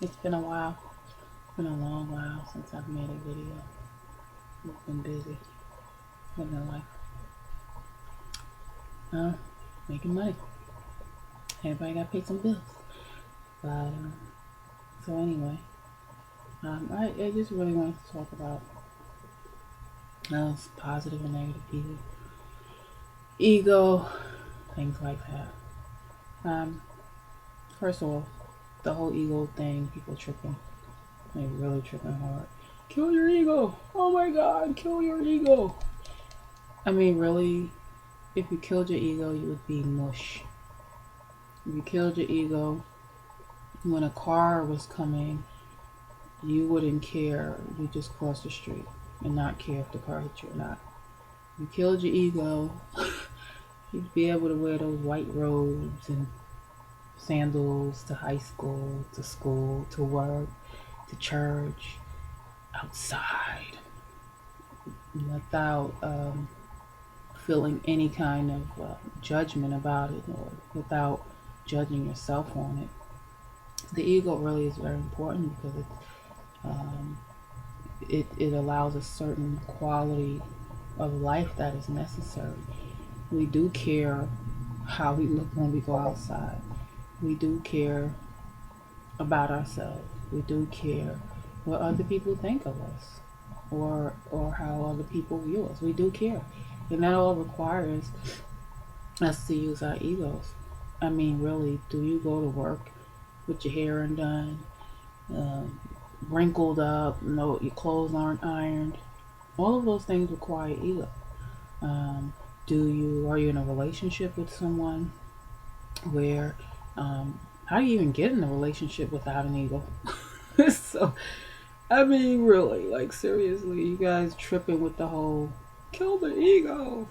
It's been a while. It's been a long while since I've made a video. I've been busy living life. Uh, Making money. Everybody got to pay some bills. But, so anyway, I just really wanted to talk about positive and negative people. Ego, things like that. First of all, the whole ego thing, people tripping. They really tripping hard. Kill your ego. Oh my God, kill your ego. I mean, really, if you killed your ego, you would be mush. If you killed your ego, when a car was coming, you wouldn't care. You just cross the street and not care if the car hit you or not. If you killed your ego, you'd be able to wear those white robes and sandals to high school, to work, to church, outside, without feeling any kind of judgment about it, or without judging yourself on it. The ego really is very important because um, it allows a certain quality of life that is necessary. We do care how we look when we go outside. We do care about ourselves. We do care what other people think of us, or how other people view us. We do care, and that all requires us to use our egos. I mean, really, do you go to work with your hair undone, um, wrinkled up, no, your clothes aren't ironed? All of those things require ego. Um, are you in a relationship with someone where, how do you even get in a relationship without an ego? So, I mean, really, like, seriously, you guys tripping with the whole kill the ego.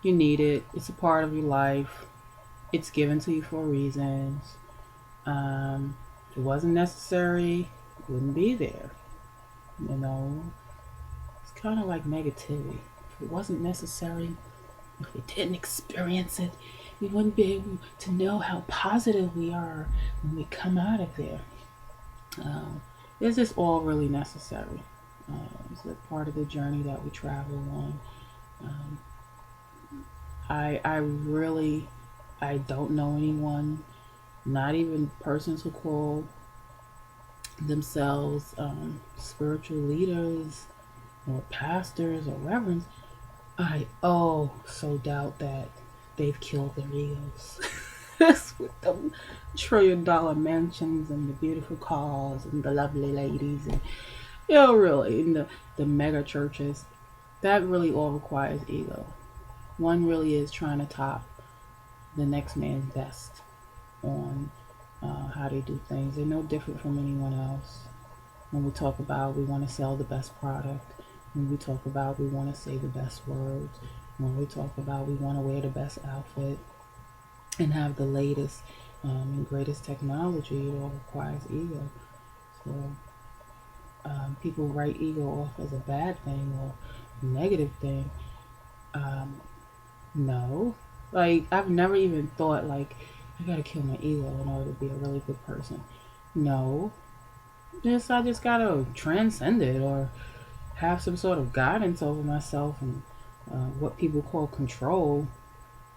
You need it, it's a part of your life, it's given to you for reasons. If it wasn't necessary, it wouldn't be there. You know, it's kind of like negativity. If it wasn't necessary, if we didn't experience it, we wouldn't be able to know how positive we are when we come out of there. Um, is this all really necessary? It's a part of the journey that we travel on. Um, I really, I don't know anyone, not even persons who call themselves spiritual leaders or pastors or reverends. I so doubt that they've killed their egos. With the $1 trillion mansions and the beautiful cars and the lovely ladies and really in the mega churches. That really all requires ego. One really is trying to top the next man's best on how they do things. They're no different from anyone else. When we talk about we want to sell the best product, when we talk about we want to say the best words, when we talk about we want to wear the best outfit and have the latest and greatest technology, it all requires ego. So people write ego off as a bad thing or a negative thing. Um, no, like I've never even thought like I gotta kill my ego in order to be a really good person. No, I just gotta transcend it or have some sort of guidance over myself and what people call control.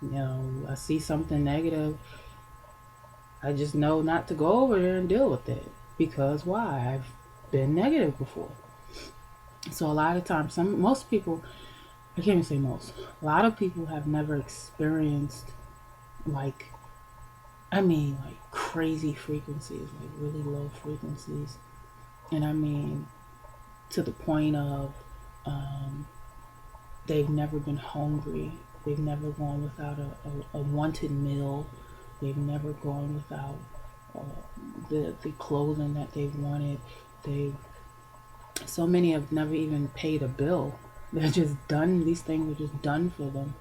I see something negative, I just know not to go over there and deal with it because why? I've been negative before. So a lot of times, most people, I can't even say most, a lot of people have never experienced like, I mean, like crazy frequencies, like really low frequencies, and I mean to the point of um, they've never been hungry. They've never gone without a wanted meal. They've never gone without uh, the clothing that they've wanted. They So many have never even paid a bill. They're just done. These things are just done for them.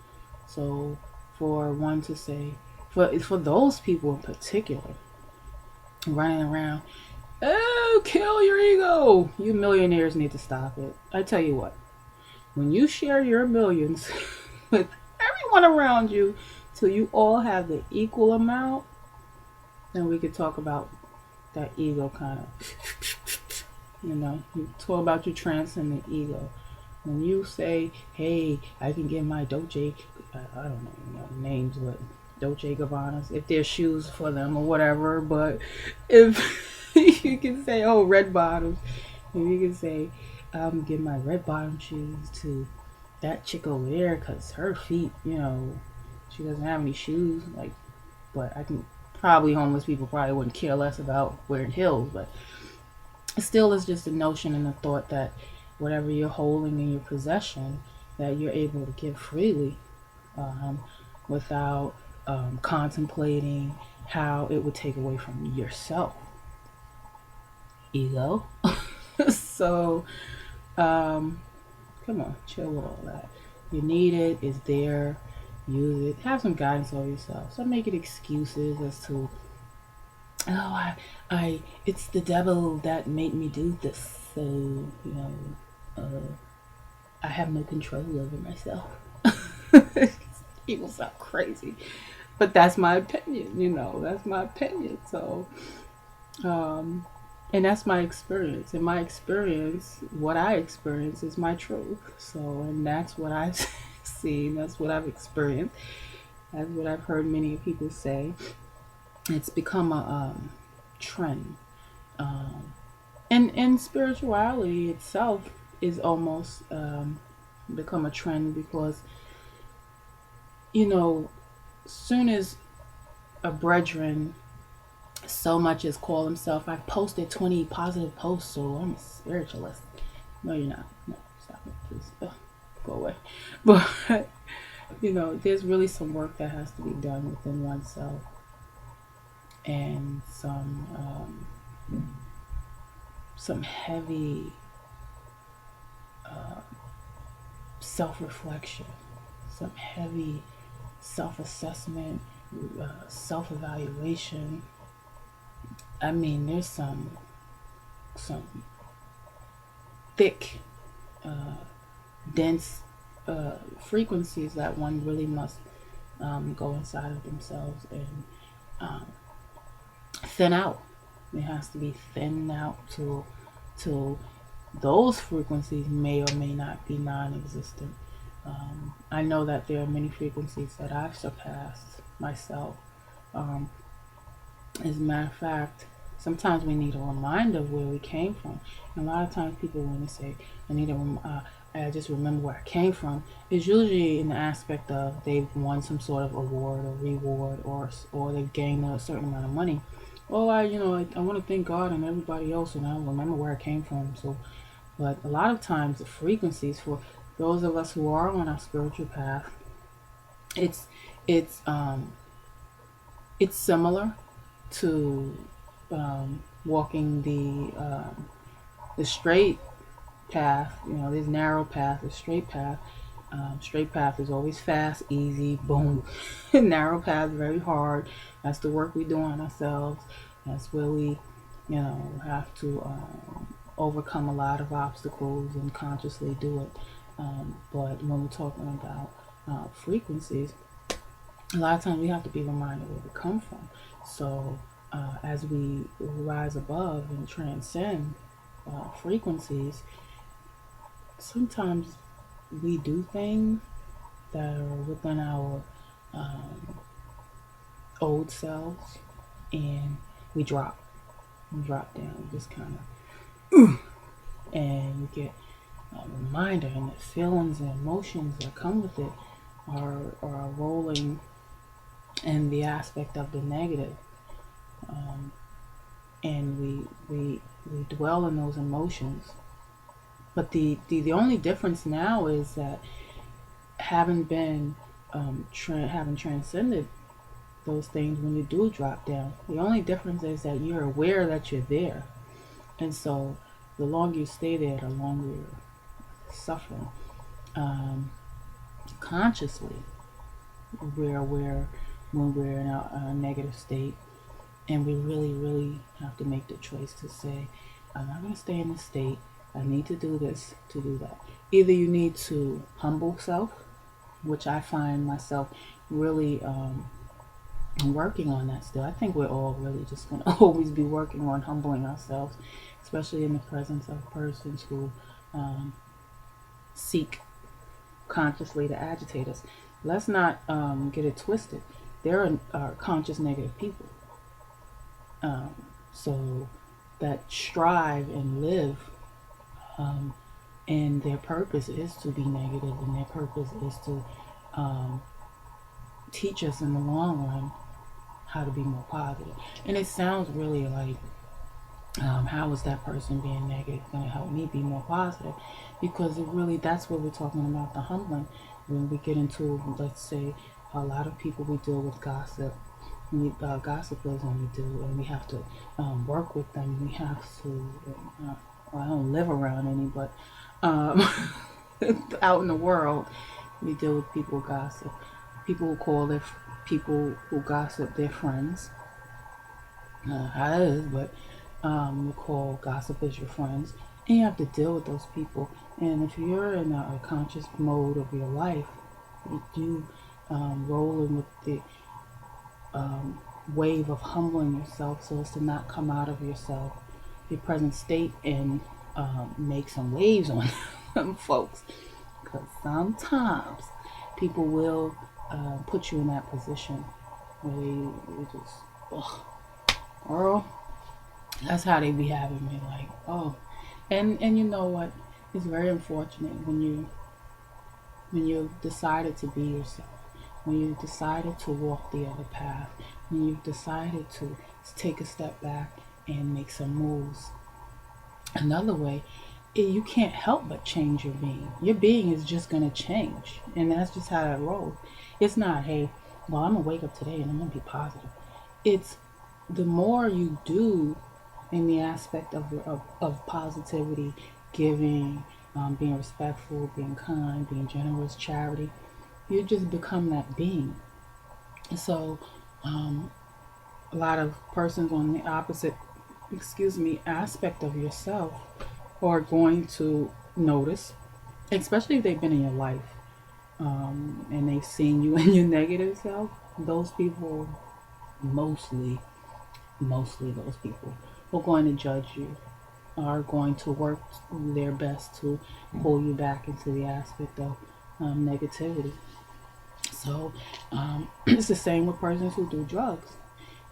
So for one to say, for those people in particular, running around, oh, kill your ego. You millionaires need to stop it. I tell you what, when you share your millions with everyone around you till you all have the equal amount, then we could talk about that ego kind of, you talk about you transcend the ego. When you say, hey, I can get my Dolce, I don't know names, but Dolce Gabbana's, if there's shoes for them or whatever, but if you can say, oh, red bottoms, and you can say, I'm getting my red bottom shoes to that chick over there because her feet, she doesn't have any shoes, like, but I can, probably homeless people probably wouldn't care less about wearing heels, but it still is just a notion and a thought that whatever you're holding in your possession, that you're able to give freely, um, without contemplating how it would take away from yourself. Ego. So, um, come on, chill with all that. You need it, it's there, use it, have some guidance over yourself. So make it excuses as to, oh, it's the devil that made me do this. So, uh, I have no control over myself. People sound crazy, but that's my opinion. That's my opinion. So, um, and that's my experience. And my experience, what I experience, is my truth. So, and that's what I've seen. That's what I've experienced. That's what I've heard many people say. It's become a trend. And spirituality itself is almost become a trend because, soon as a brethren so much as call himself, I've posted 20 positive posts, so I'm a spiritualist. No, you're not. No, stop it, please. Go away. But, there's really some work that has to be done within oneself, and some heavy self-reflection, some heavy self-assessment, self-evaluation. I mean, there's some thick, dense frequencies that one really must go inside of themselves and um, thin out. It has to be thinned out to those frequencies may or may not be non-existent. I know that there are many frequencies that I've surpassed myself. Um, as a matter of fact, sometimes we need a reminder of where we came from. And a lot of times people, when they say, I just remember where I came from, is usually in the aspect of they've won some sort of award or reward, or they've gained a certain amount of money. Well, I want to thank God and everybody else, and I remember where I came from. So, but a lot of times the frequencies for those of us who are on our spiritual path, it's it's um it's similar to walking the straight path. There's narrow path, there's straight path. Straight path is always fast, easy, boom. Narrow path, very hard. That's the work we do on ourselves. That's where we, have to overcome a lot of obstacles and consciously do it. But when we're talking about frequencies, a lot of times we have to be reminded where we come from. So as we rise above and transcend frequencies, sometimes we do things that are within our old selves, and we drop down, just kind of, and we get a reminder, and the feelings and emotions that come with it are rolling in the aspect of the negative, and we dwell in those emotions. But the only difference now is that having been having transcended those things, when you do drop down, the only difference is that you're aware that you're there, and so the longer you stay there, the longer you're suffering. Um, Consciously, we're aware when we're in a negative state, and we really, really have to make the choice to say, I'm not going to stay in this state. I need to do this to do that. Either you need to humble self, which I find myself really I'm working on that still. I think we're all really just going to always be working on humbling ourselves, especially in the presence of persons who um, seek consciously to agitate us. Let's not get it twisted. There are conscious negative people. Um, so that strive and live, um, and their purpose is to be negative, and their purpose is to um, teach us in the long run how to be more positive. And it sounds really like, how is that person being negative going to help me be more positive? Because it really, that's what we're talking about, the humbling. When we get into, let's say, a lot of people, we deal with gossip. Gossipers, and we have to work with them. We have to. Well, I don't live around any, but um, out in the world, we deal with people who gossip. People who call their people who gossip their friends. How that is, but you call gossipers your friends, and you have to deal with those people. And if you're in a conscious mode of your life, you rolling with the wave of humbling yourself so as to not come out of yourself, your present state, and make some waves on them folks. Because sometimes people will put you in that position where you just, ugh, girl, that's how they be having me. Like, oh, and you know what? It's very unfortunate when you decided to be yourself, when you decided to walk the other path, when you've decided to take a step back and make some moves another way, you can't help but change your being. Your being is just going to change, and that's just how it rolls. It's not, hey, well, I'm going to wake up today and I'm going to be positive. It's the more you do in the aspect of positivity, giving, being respectful, being kind, being generous, charity, you just become that being. So, um, a lot of persons on the opposite, aspect of yourself are going to notice, especially if they've been in your life, and they've seen you in your negative self. Those people, mostly, mostly those people, are going to judge you, are going to work their best to pull you back into the aspect of negativity. So it's the same with persons who do drugs.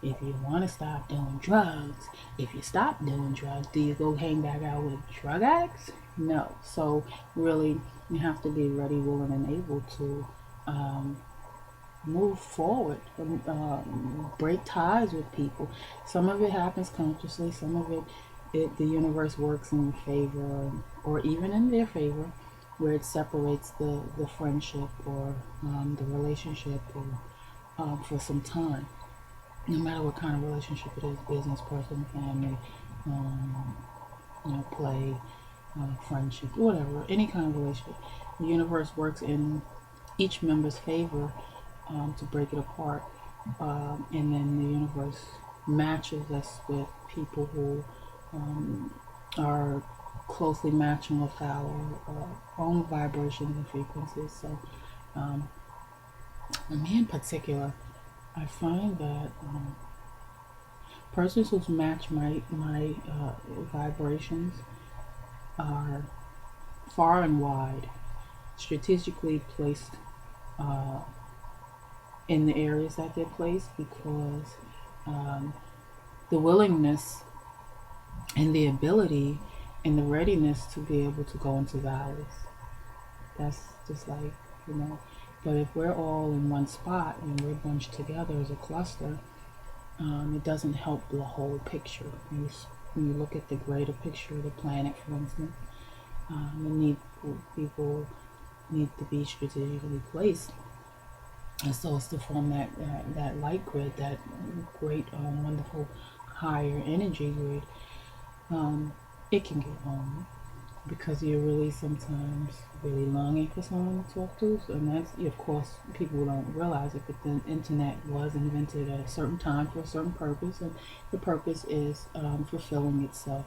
If you want to stop doing drugs, if you stop doing drugs, do you go hang back out with drug addicts? No. So really, you have to be ready, willing, and able to um, move forward, break ties with people. Some of it happens consciously. Some of the universe works in your favor, or even in their favor, where it separates the friendship or the relationship, or for some time. No matter what kind of relationship it is, business, personal, family, um, play, friendship, whatever, any kind of relationship, the universe works in each member's favor to break it apart, and then the universe matches us with people who are closely matching with our own vibrations and frequencies. So, um, me in particular, I find that persons who match my vibrations are far and wide, strategically placed uh, in the areas that they're placed, because um, the willingness and the ability and the readiness to be able to go into valleys. That's just like, you know. But if we're all in one spot and we're bunched together as a cluster, it doesn't help the whole picture. When you look at the greater picture of the planet, for instance, people need to be strategically placed, and so it's to form that light grid, that great, wonderful, higher energy grid. It can get lonely because you're really sometimes really longing for someone to talk to. So, and that's, of course, people don't realize it, but the internet was invented at a certain time for a certain purpose, and the purpose is fulfilling itself,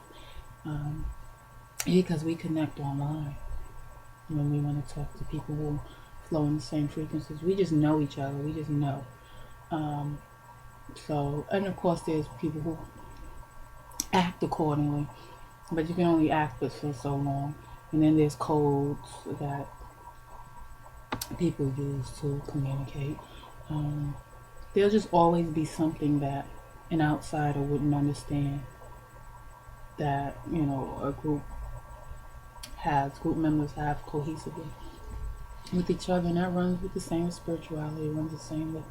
because we connect online when we want to talk to people who flow in the same frequencies. We just know each other. We just know. So, and of course, there's people who act accordingly, but you can only act for so long. And then there's codes that people use to communicate. Um, there'll just always be something that an outsider wouldn't understand, that a group members have cohesively with each other, and that runs with the same with spirituality. It runs the same with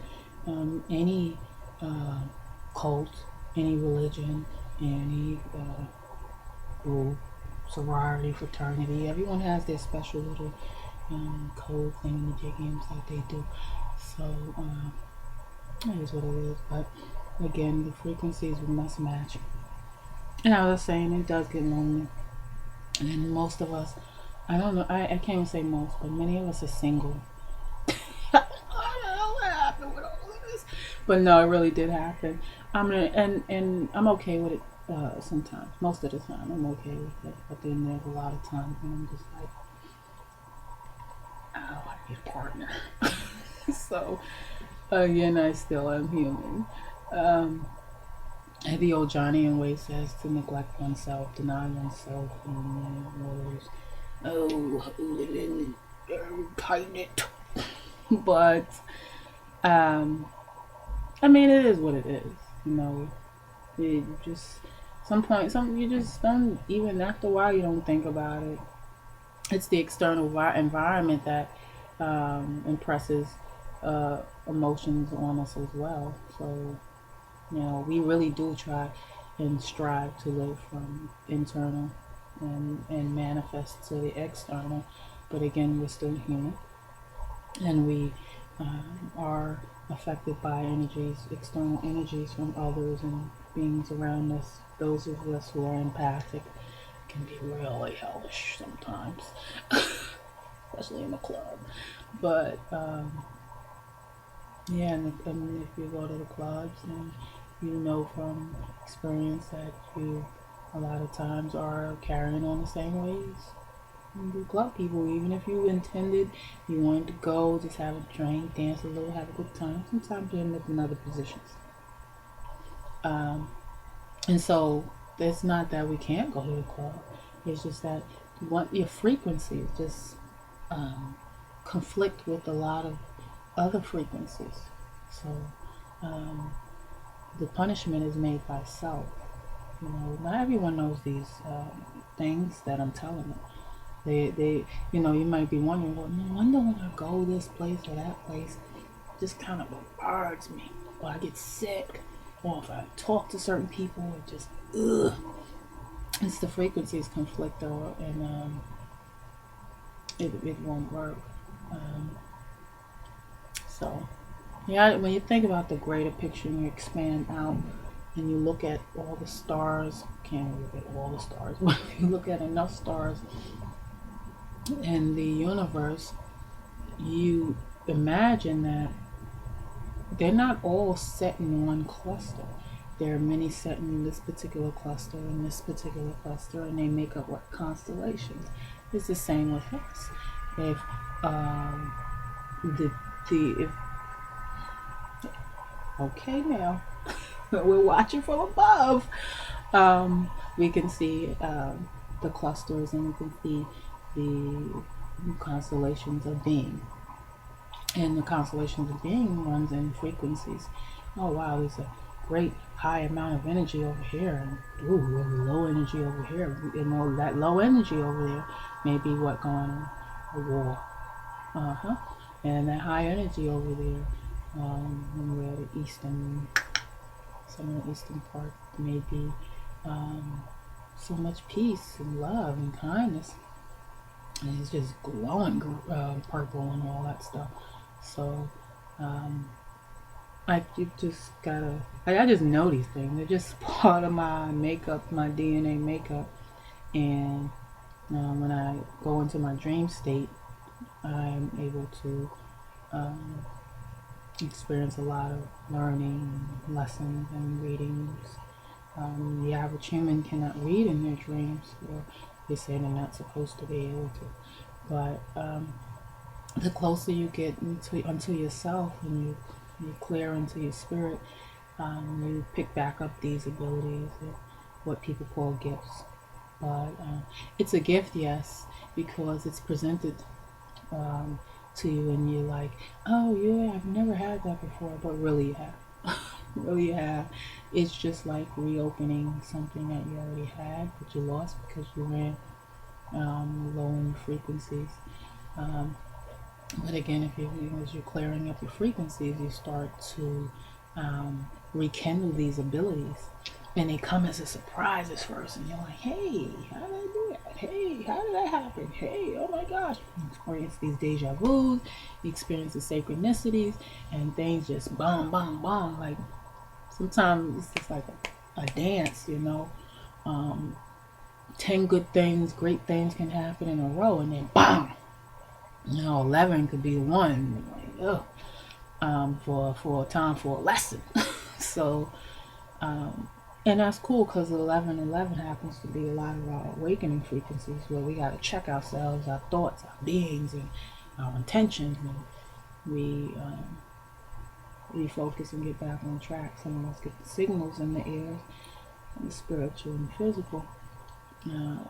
any uh, cult, any religion, any group, sorority, fraternity. Everyone has their special little code thing in the jiggings that they do. So that is what it is. But again, the frequencies we must match. And I was saying, it does get lonely. And most of us, I don't know, I can't even say most, but many of us are single. I don't know what happened with all of this. But no, it really did happen. And I'm okay with it sometimes. Most of the time, I'm okay with it. But then there's a lot of times when I'm just like, oh, I need a partner. So, again, I still am human. Um, the old Johnny and Way says to neglect oneself, deny oneself, and tighten it. But I mean, it is what it is. You just you just don't, even after a while, you don't think about it. It's the external environment that impresses emotions on us as well. So we really do try and strive to live from internal and manifest to the external. But again, we're still human, and we are affected by energies, external energies from others and beings around us. Those of us who are empathic can be really hellish sometimes, especially in the club. But yeah, and if you go to the clubs, then you know from experience that you a lot of times are carrying on the same ways you club people. Even if you intended, you wanted to go, just have a drink, dance a little, have a good time, sometimes you end up in other positions. Um, and so it's not that we can't go to the club. It's just that your frequencies just um, conflict with a lot of other frequencies. So um, the punishment is made by self. Not everyone knows these things that I'm telling them. You might be wondering, well, no wonder when I go this place or that place, it just kind of bombards me, or I get sick, or if I talk to certain people, it just, ugh. It's the frequencies conflict, and it won't work. Um, so, yeah, when you think about the greater picture and you expand out and you look at all the stars, can't look at all the stars, but if you look at enough stars in the universe, you imagine that they're not all set in one cluster. There are many set in this particular cluster and this particular cluster, and they make up what constellations. It's the same with us. If um, the if okay now, we're watching from above. We can see the clusters, and we can see the constellations of being. And the constellations of being runs in frequencies. Oh wow, there's a great high amount of energy over here, and ooh, low energy over here. That low energy over there may be what going on, a war. Uh-huh. And that high energy over there, when we're at the eastern, some of the eastern part, may be so much peace and love and kindness. And it's just glowing purple and all that stuff. So, you just gotta. I just know these things. They're just part of my makeup, my DNA makeup. And when I go into my dream state, I'm able to um, experience a lot of learning, lessons, and readings. The average human cannot read in their dreams, or they say they're not supposed to be able to. But the closer you get into yourself, and you clear into your spirit, you pick back up these abilities, what people call gifts. But it's a gift, yes, because it's presented um, to you, and you're like, oh yeah, I've never had that before, but really you have. Really you have. It's just like reopening something that you already had, but you lost because you ran low in frequencies. Um, but again, if as you're clearing up your frequencies, you start to rekindle these abilities, and they come as a surprise at first, and you're like, "Hey, how did I do that? Hey, how did that happen? Hey, oh my gosh!" You experience these deja vu's, you experience the synchronicities, and things just boom, boom, boom. Like sometimes it's just like a dance, you know. Um, 10 good things, great things can happen in a row, and then bam, 11 could be the one. Like, ugh. For a time for a lesson. So, um, and that's cool because 1111 happens to be a lot of our awakening frequencies where we got to check ourselves, our thoughts, our beings, and our intentions, and we refocus and get back on track. Some of us get the signals in the air, the spiritual and physical,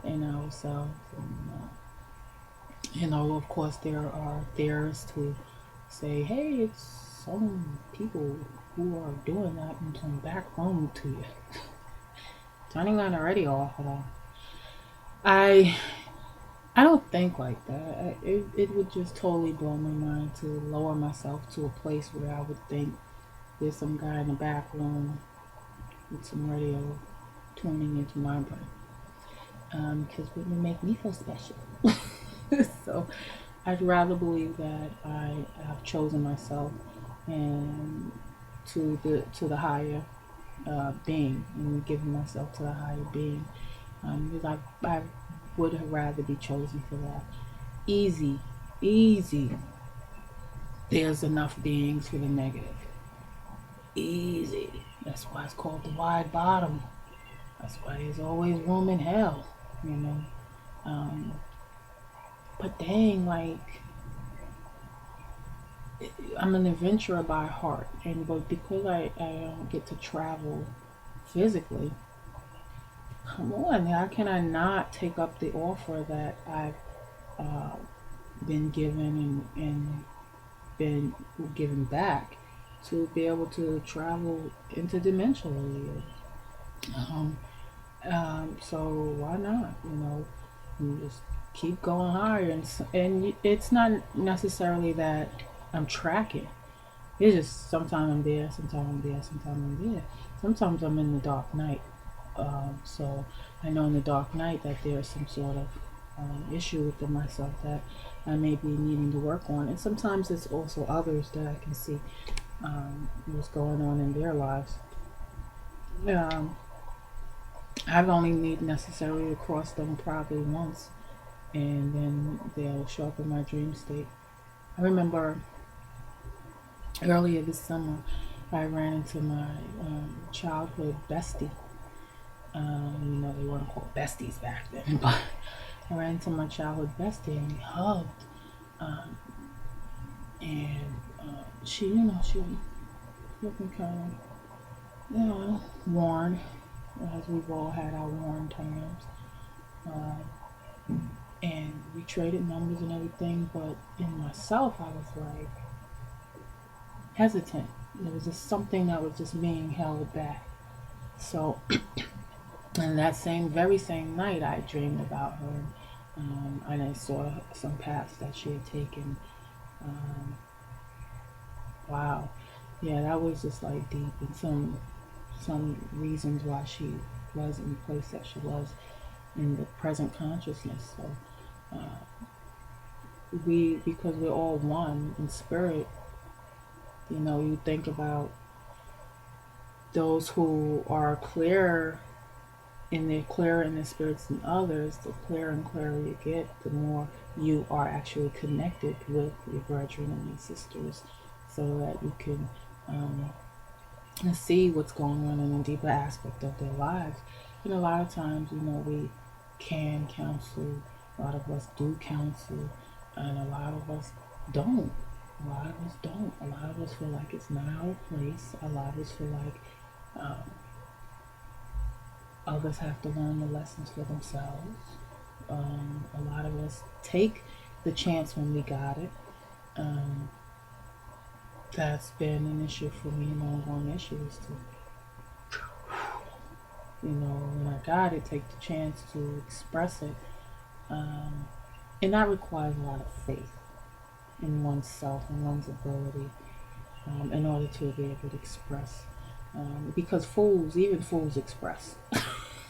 in ourselves. And, of course, there are theorists who say, hey, it's some people who are doing that in some back room to you. Turning that already off at all. I don't think like that. It would just totally blow my mind to lower myself to a place where I would think there's some guy in the back room with some radio tuning into my brain. Because it would make me feel special. So I'd rather believe that I have chosen myself and to the higher being, and giving myself to the higher being, because I would have rather be chosen for that. Easy, easy. There's enough beings for the negative. Easy. That's why it's called the wide bottom. That's why there's always room in hell. You know. Um, but dang, like I'm an adventurer by heart, and but because I don't get to travel physically, come on, how can I not take up the offer that I've uh, been given and been given back to be able to travel interdimensionally? Um, so why not? You just keep going higher, and it's not necessarily that I'm tracking. It's just sometimes I'm there, sometimes I'm there, sometimes I'm there. Sometimes I'm in the dark night. So I know in the dark night that there's some sort of issue within myself that I may be needing to work on. And sometimes it's also others that I can see what's going on in their lives. Um, I've only need necessarily to cross them probably once, and then they'll show up in my dream state. I remember earlier this summer, I ran into my childhood bestie. They weren't called besties back then, but I ran into my childhood bestie and we hugged. Um, and she, she was looking kind of, worn, as we've all had our worn times. And we traded numbers and everything, but in myself, I was like hesitant. There was just something that was just being held back. So, and that very same night, I dreamed about her, and I saw some paths that she had taken. Um, wow, yeah, that was just like deep, and some reasons why she was in the place that she was in the present consciousness. So, because we're all one in spirit, you think about those who are clearer in their spirits than others. The clearer and clearer you get, the more you are actually connected with your brethren and your sisters, so that you can see what's going on in a deeper aspect of their lives. And a lot of times, we can counsel. A lot of us do counsel, and a lot of us don't. A lot of us don't. A lot of us feel like it's not our place. A lot of us feel like Um, Others have to learn the lessons for themselves. A lot of us take the chance when we got it. Um, that's been an issue for me, an ongoing issue is to, when I got it, take the chance to express it. Um, and that requires a lot of faith in oneself and one's ability in order to be able to express. Because fools, even fools express.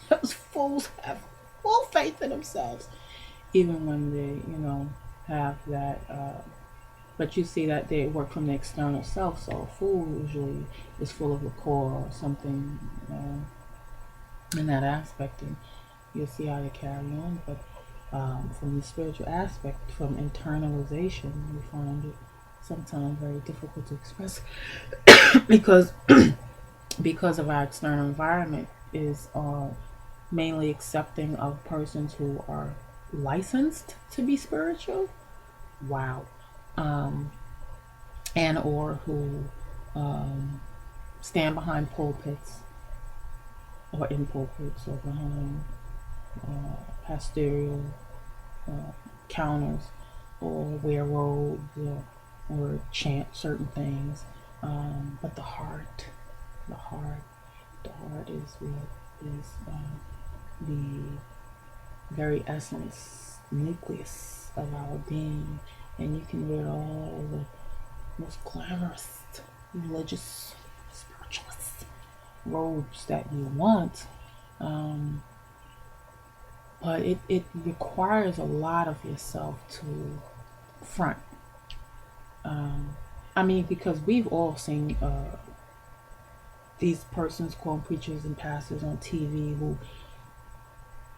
Those fools have full faith in themselves, even when they, have that. But you see that they work from the external self. So a fool usually is full of liquor or something in that aspect, and you'll see how they carry on. But from the spiritual aspect, from internalization, we find it sometimes very difficult to express because because of our external environment is mainly accepting of persons who are licensed to be spiritual. Wow. Um, and or who um, stand behind pulpits or in pulpits or behind pastoral uh, counters or wear robes or chant certain things. But the heart, the heart is what is the very essence, nucleus of our being. And you can wear all the most glamorous, religious, spiritualist robes that you want. Um, but it requires a lot of yourself to front. I mean, because we've all seen these persons called preachers and pastors on TV who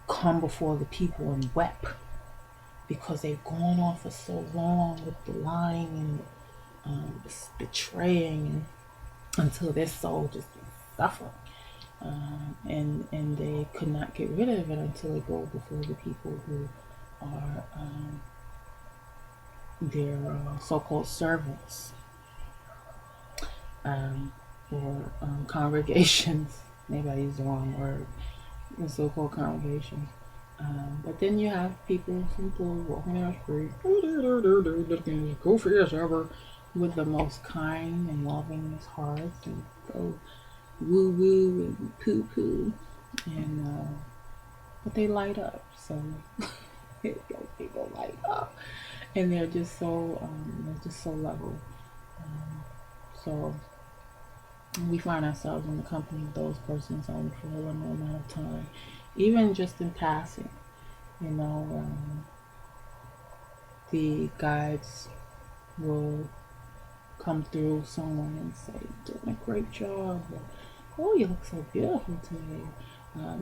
come before the people and wept because they've gone on for so long with the lying and betraying until their soul just suffered. And they could not get rid of it until they go before the people who are their so-called servants or congregations. Maybe I used the wrong word. The so-called congregations. But then you have people, simple walking down the street, looking goofy as ever, with the most kind and loving hearts, and go woo woo and poo poo, and but they light up. So people light up, and they're just so level. So we find ourselves in the company of those persons only for a limited amount of time, even just in passing. The guides will come through someone and say, "You're doing a great job," or, "Oh, you look so beautiful today."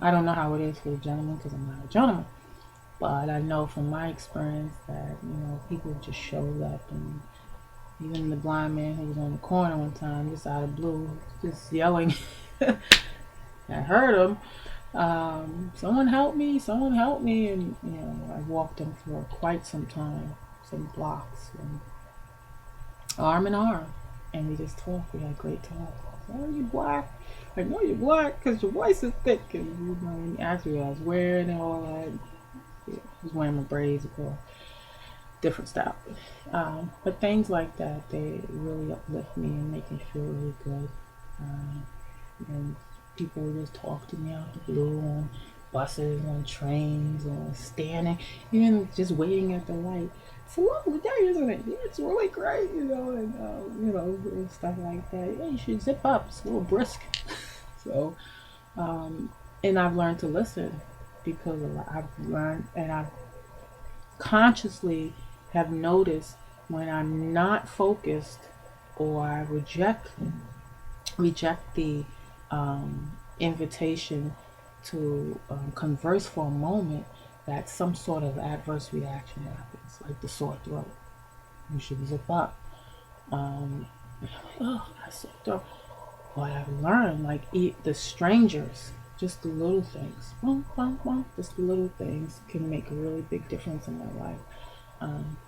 I don't know how it is for the gentleman because I'm not a gentleman, but I know from my experience that people just showed up, and even the blind man who was on the corner one time, just out of blue, just yelling. I heard him. Someone help me! Someone help me! And I walked him for quite some time, some blocks, and arm in arm, and we just talked. We had a great talk. "Oh, you black? I know you're black because your voice is thick." And and he asked me what I was wearing and all that. Yeah, I was wearing my braids, of course, different style. But things like that, they really uplift me and make me feel really good. And people would just talk to me out the blue on buses, on trains, on standing, even just waiting at the light. "It's a lovely day, isn't it?" "Yeah, it's really great," and stuff like that. "Yeah, you should zip up. It's a little brisk." So, and I've learned to listen because I've learned and I've consciously have noticed when I'm not focused or I reject the invitation to converse for a moment, that some sort of adverse reaction happens, like the sore throat. You should zip up. Um, oh, I sore throat. But I've learned, like, the strangers, just the little things, just the little things can make a really big difference in my life. Um,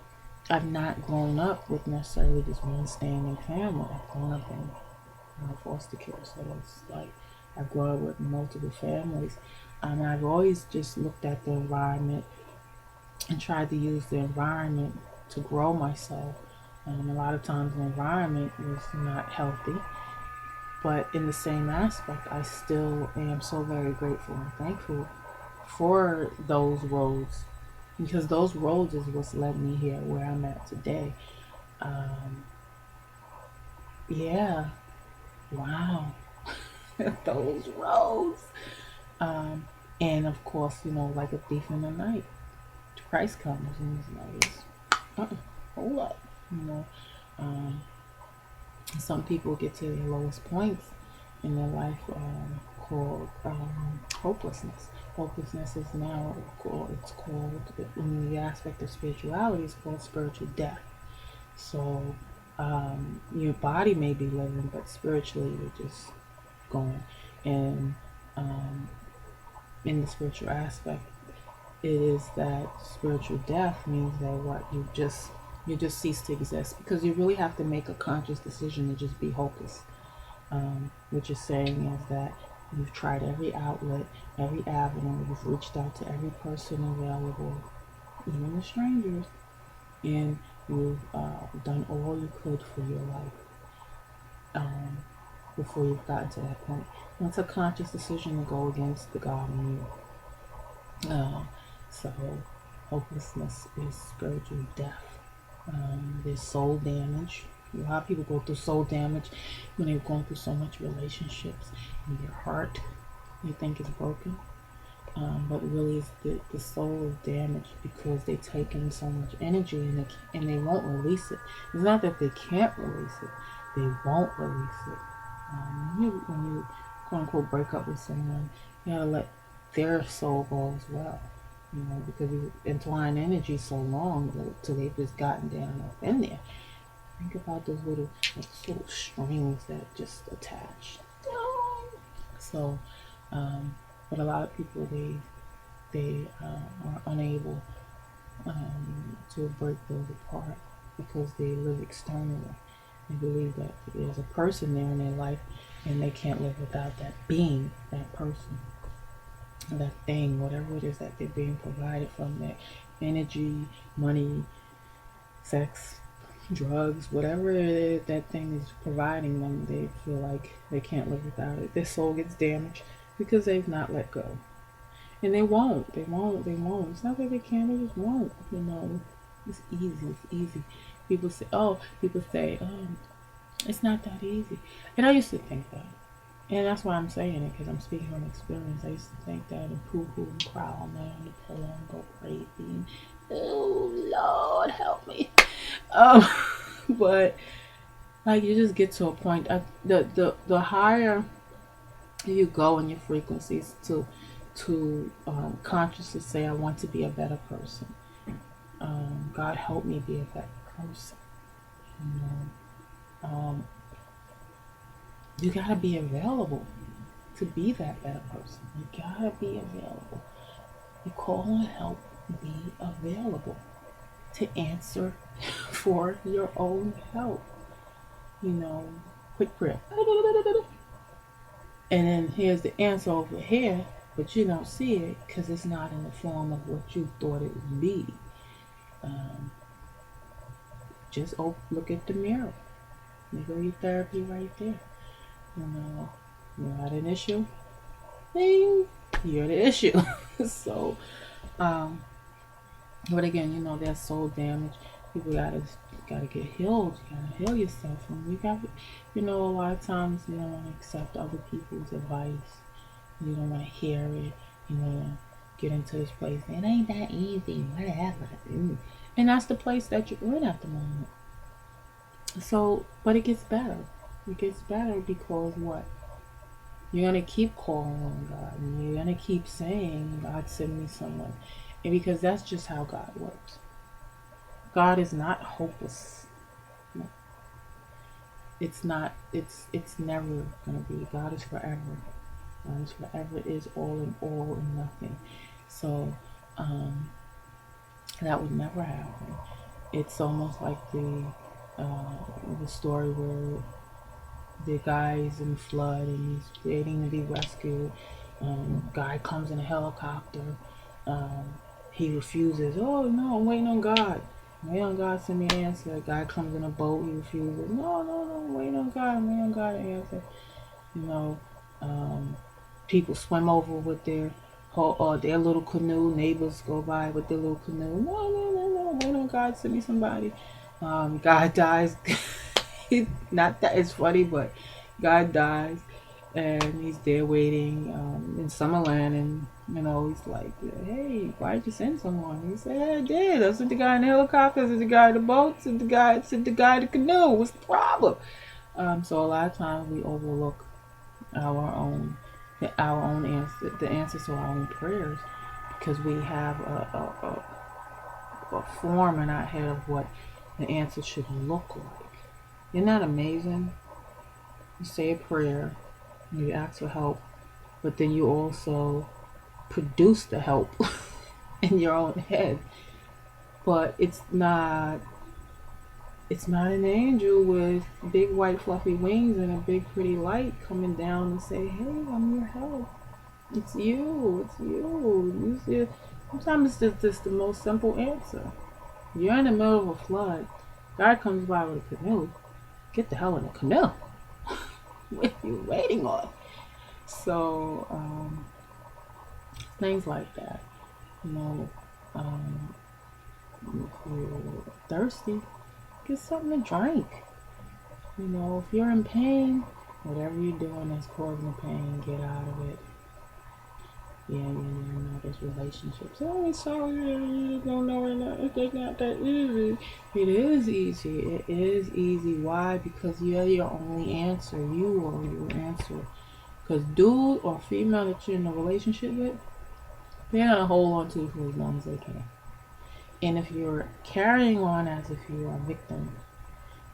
I've not grown up with necessarily just one standing family. I've grown up in foster care, so it's like I've grown up with multiple families. I've always just looked at the environment and tried to use the environment to grow myself. A lot of times the environment was not healthy, but in the same aspect, I still am so very grateful and thankful for those roads, because those roads is what's led me here where I'm at today. Um, yeah, wow, those roads. Um, and of course, like a thief in the night, Christ comes and he's like, hold up, you know. Um, some people get to their lowest points in their life, called hopelessness. Hopelessness is now called, it's called, in the aspect of spirituality, it's called spiritual death. So your body may be living, but spiritually you're just going. And um, in the spiritual aspect, it is that spiritual death means that what you just cease to exist, because you really have to make a conscious decision to just be hopeless. What you're saying is that you've tried every outlet, every avenue, you've reached out to every person available, even the strangers, and you've done all you could for your life, before you've gotten to that point. And it's a conscious decision to go against the God in you. So hopelessness is spiritual death. There's soul damage. A lot of people go through soul damage when they're going through so much relationships, and your heart, you think is broken. But really, it's the soul is damaged because they take in so much energy, and they won't release it. It's not that they can't release it; they won't release it. When you quote unquote break up with someone, you gotta let their soul go as well. Because you entwine energy so long till they've just gotten down up in there. Think about those little strings that just attach. So, but a lot of people, they are unable to break those apart because they live externally. They believe that there's a person there in their life, and they can't live without that being, that person, that thing, whatever it is that they're being provided from, that energy, money, sex, drugs, whatever it is that thing is providing them. They feel like they can't live without it. Their soul gets damaged because they've not let go. And they won't. They won't. They won't. It's not that they can't. They just won't. It's easy. It's easy. People say, it's not that easy. And I used to think that. And that's why I'm saying it, because I'm speaking from experience. I used to think that and poo-poo and cry all night on the pillow and go crazy. And, oh, Lord, help me. Um, but, like, you just get to a point. The higher you go in your frequencies to consciously say, I want to be a better person. God help me be a better person. You know, you gotta be available to be that better person. You gotta be available. You call on help. Be available to answer for your own help. Quick prayer. And then here's the answer over here, but you don't see it because it's not in the form of what you thought it would be. Just look at the mirror. You go your therapy right there. You had an issue? Hey, you're the issue. So, but again, there's soul damage. People gotta get healed. You gotta heal yourself, and a lot of times you don't want to accept other people's advice. You don't want to hear it. You want to get into this place. It ain't that easy. Whatever. And that's the place that you're in at the moment. So, but it gets better. It gets better because what? You're going to keep calling on God. And you're going to keep saying, God, send me someone. And because that's just how God works. God is not hopeless. No. It's not. It's never going to be. God is forever. God is forever. It is all in all and nothing. So that would never happen. It's almost like the story where The guy's in flood and he's waiting to be rescued. Guy comes in a helicopter. Um, he refuses. Oh no, I'm waiting on God. I'm waiting on God to send me an answer. Guy comes in a boat. He refuses. No, no, no. I'm waiting on God. I'm waiting on God to answer. You know, um, people swim over with their little canoe. Neighbors go by with their little canoe. No, no, no, no. Wait on God, send me somebody. Guy dies. Not that it's funny, but God dies, and he's there waiting in Summerland, and he's like, "Hey, why did you send someone?" He said, "Hey, I did. I sent the guy in the helicopter, sent the guy in the boat, sent the guy in the canoe. What's the problem?" So a lot of times we overlook our own answer, the answers to our own prayers, because we have a form in our head of what the answer should look like. Isn't that amazing? You say a prayer, you ask for help, but then you also produce the help in your own head. But it's not an angel with big white fluffy wings and a big pretty light coming down and say, "Hey, I'm your help." It's you. It's you. Sometimes it's just the most simple answer. You're in the middle of a flood. God comes by with a canoe. Get the hell in the canoe. What are you waiting on? So, things like that. You know, um, if you're thirsty, get something to drink. If you're in pain, whatever you're doing that's causing the pain, get out of it. Those relationships. Oh, it's so you don't know it's not that easy. It is easy. It is easy. Why? Because you're your only answer. You are your answer. Because dude or female that you're in a relationship with, they're gonna hold on to you for as long as they can. And if you're carrying on as if you are a victim,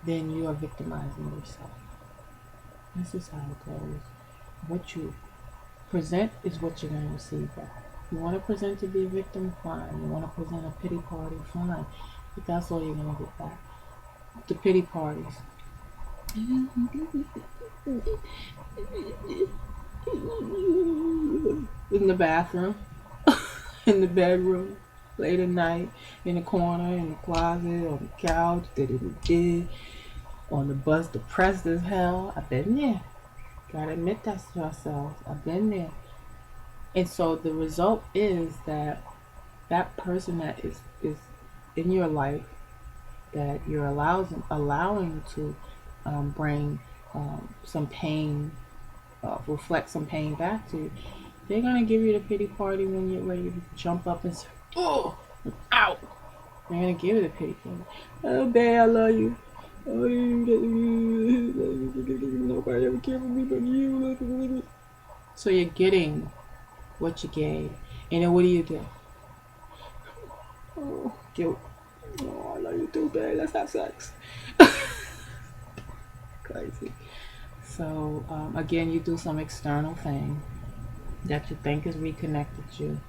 then you are victimizing yourself. This is how it goes. What you present is what you're going to receive back. You want to present to be a victim? Fine. You want to present a pity party? Fine. But that's all you're going to get back. The pity parties. In the bathroom, in the bedroom, late at night, in the corner, in the closet, on the couch, on the bus, depressed as hell. I've been there. Gotta admit that to ourselves. I've been there. And so the result is that person that is in your life, that you're allowing to bring some pain, reflect some pain back to you, they're gonna give you the pity party when you're ready to jump up and say, "Oh, I'm out." They're gonna give you the pity party. "Oh, babe, I love you. Oh, nobody ever cared for me but you." So you're getting what you gave, and then what do? Oh, guilt. Oh, I love you too, babe. Let's have sex. Crazy. So again, you do some external thing that you think is reconnected you,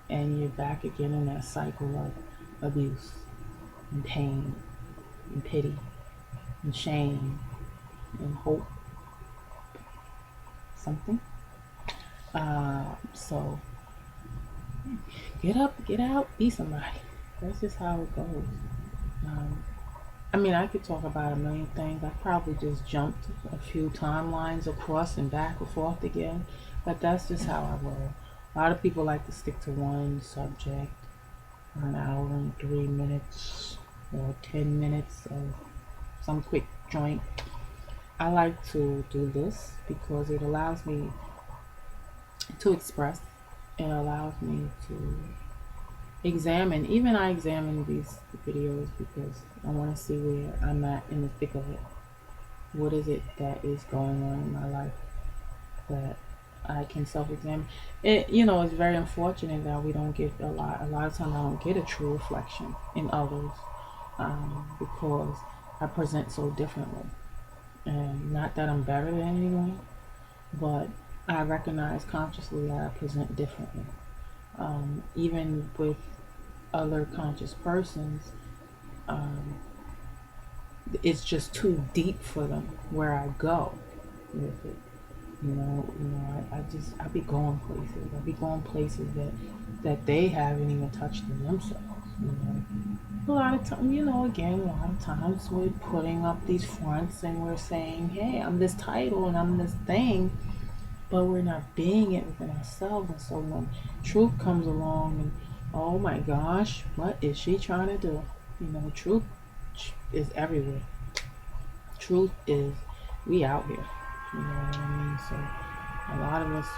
and you're back again in that cycle of abuse and pain and pity and shame and hope. Something. So get up, get out, be somebody. That's just how it goes. Um, I could talk about a million things. I probably just jumped a few timelines across and back and forth again, but that's just how I roll. A lot of people like to stick to one subject for an hour and 3 minutes or 10 minutes of some quick joint. I like to do this because it allows me to express. It allows me to examine. Even I examine these videos because I want to see where I'm at in the thick of it. What is it that is going on in my life that I can self-examine? It's very unfortunate that we don't get a lot of times I don't get a true reflection in others, because I present so differently. And not that I'm better than anyone, but I recognize consciously that I present differently. Even with other conscious persons, it's just too deep for them where I go. with it. I be going places. I be going places that they haven't even touched in themselves. You know, a lot of time, again, a lot of times we're putting up these fronts and we're saying, "Hey, I'm this title and I'm this thing," but we're not being it within ourselves. And so when truth comes along, and oh my gosh, what is she trying to do? Truth is everywhere. Truth is, we out here. You know what I mean? So a lot of us,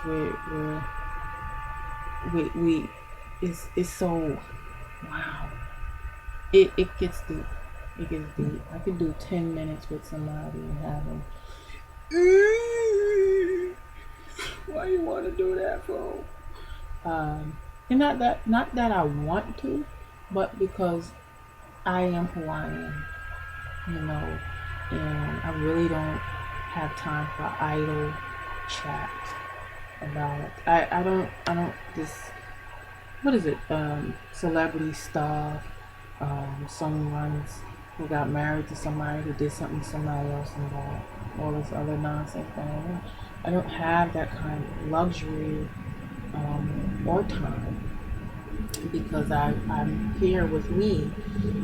we it's so, wow. It gets deep. It gets deep. I could do 10 minutes with somebody and have them. Why you want to do that for? And not that I want to, but because I am who I am, you know, and I really don't have time for idle chat about it. I don't this, what is it? Celebrity stuff. Someone's who got married to somebody who did something to somebody else and all this other nonsense. I don't have that kind of luxury or time because I'm here with me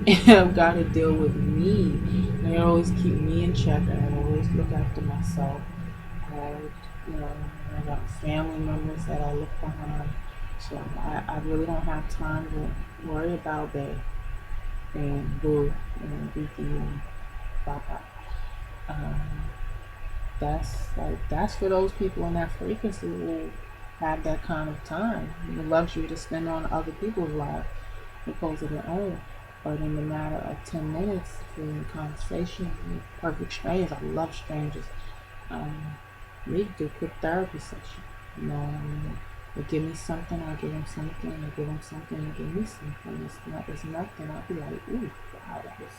and I've got to deal with me. And I always keep me in check and I always look after myself. I, you know, I got family members that I look behind. So I really don't have time to worry about that and boo and beefy and papa. Um, that's for those people in that frequency who have that kind of time, the luxury to spend on other people's lives opposed to their own. But in the matter of 10 minutes, in conversation with perfect strangers, I love strangers. Um, we do a quick therapy session. You know what I mean? They give me something, I give them something, they give them something, they give me something. It's nothing. I'll be like, ooh, wow, that was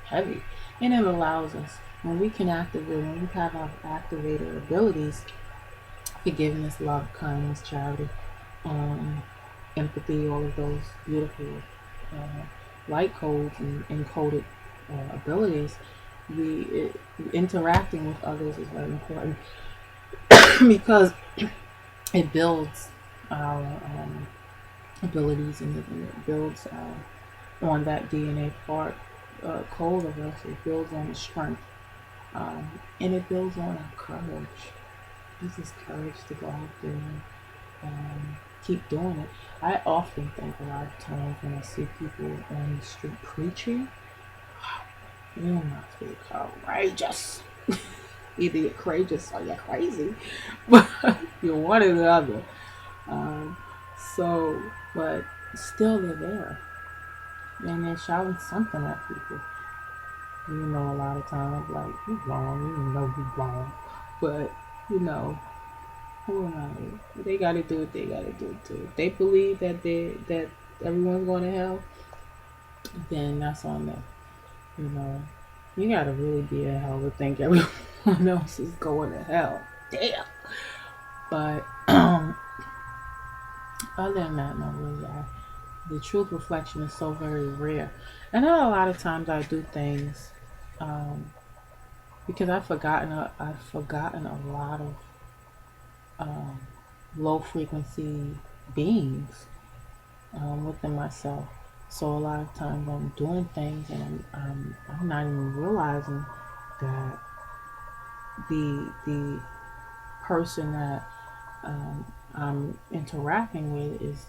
heavy. And it allows us, when we have our activated abilities, forgiveness, love, kindness, charity, um, empathy, all of those beautiful uh, light codes and encoded abilities, interacting with others is very important because it builds our abilities and it builds on that DNA part code of us. It builds on the strength and it builds on our courage. Gives us courage to go out there and keep doing it. I often think a lot of times when I see people on the street preaching, you must be courageous. Either you're courageous or you're crazy, but you're one or the other. Um, so, but still they're there. And they're shouting something at people. A lot of times I'm like, you wrong, you know you wrong. But, you know, who am I? They gotta do what they gotta do too. If they believe that everyone's going to hell, then that's on them. You know. You gotta really be a hell to think everyone else is going to hell. Damn. But other than that, no, really, the truth reflection is so very rare. And then a lot of times I do things um, because I've forgotten a lot of um, low frequency beings within myself. So a lot of times I'm doing things and I'm not even realizing that the person that I'm interacting with is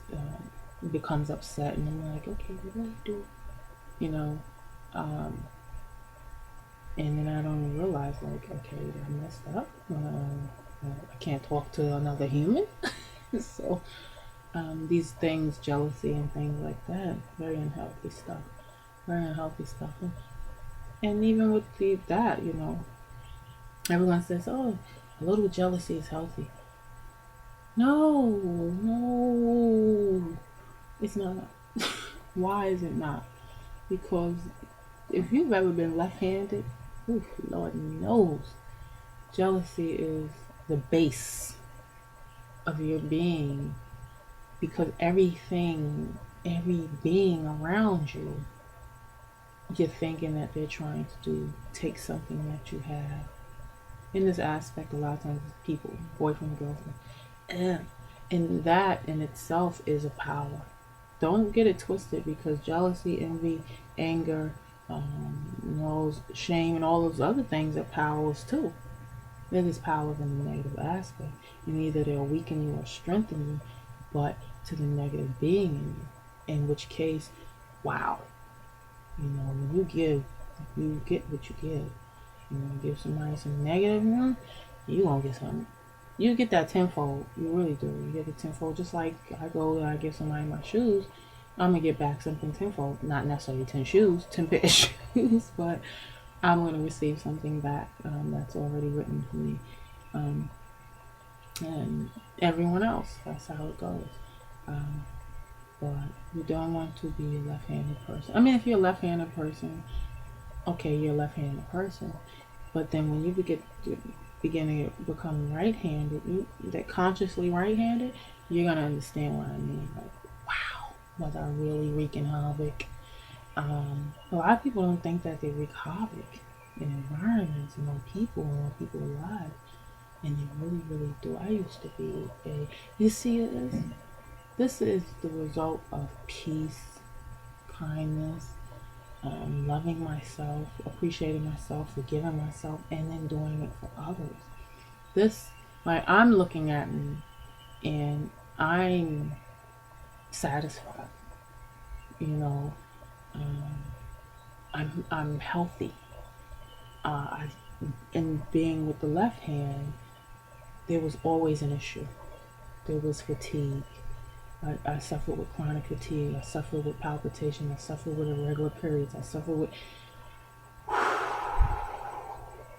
becomes upset, and I'm like, okay, what do I do? You know, um, and then I don't realize like, okay, I messed up. I can't talk to another human. So these things, jealousy and things like that, very unhealthy stuff. Very unhealthy stuff. And even with that, everyone says, oh, a little jealousy is healthy. No, no, it's not. Why is it not? Because if you've ever been left-handed, oof, Lord knows, jealousy is the base of your being because every being around you, you're thinking that they're trying to take something that you have. in this aspect, a lot of times it's people, boyfriend, girlfriend. And, and that in itself is a power. Don't get it twisted, because jealousy, envy, anger, shame, and all those other things are powers too. There is power in the negative aspect, and either they'll weaken you or strengthen you, but to the negative being in you. In which case, wow, when you give, you get what you give. Give somebody some negative, you gonna get something. You get that tenfold. You really do. You get it tenfold. Just like I give somebody my shoes, I'm gonna get back something tenfold. Not necessarily 10 pair of shoes, but I'm gonna receive something back that's already written for me, um, and everyone else. That's how it goes. Um, but you don't want to be a left-handed person. I mean, if you're a left-handed person, okay, you're a left-handed person. But then when you begin to become right-handed, that consciously right-handed, you're gonna understand what I mean. Like, wow, was I really wreaking havoc? A lot of people don't think that they wreak havoc in environments and on people's lives, and they really, really do. I used to be you see this? This is the result of peace, kindness, loving myself, appreciating myself, forgiving myself, and then doing it for others. This, like, I'm looking at me, and I'm satisfied. You know, um, I'm healthy. In being with the left hand, there was always an issue. There was fatigue. I suffered with chronic fatigue. I suffered with palpitation. I suffered with irregular periods. I suffered with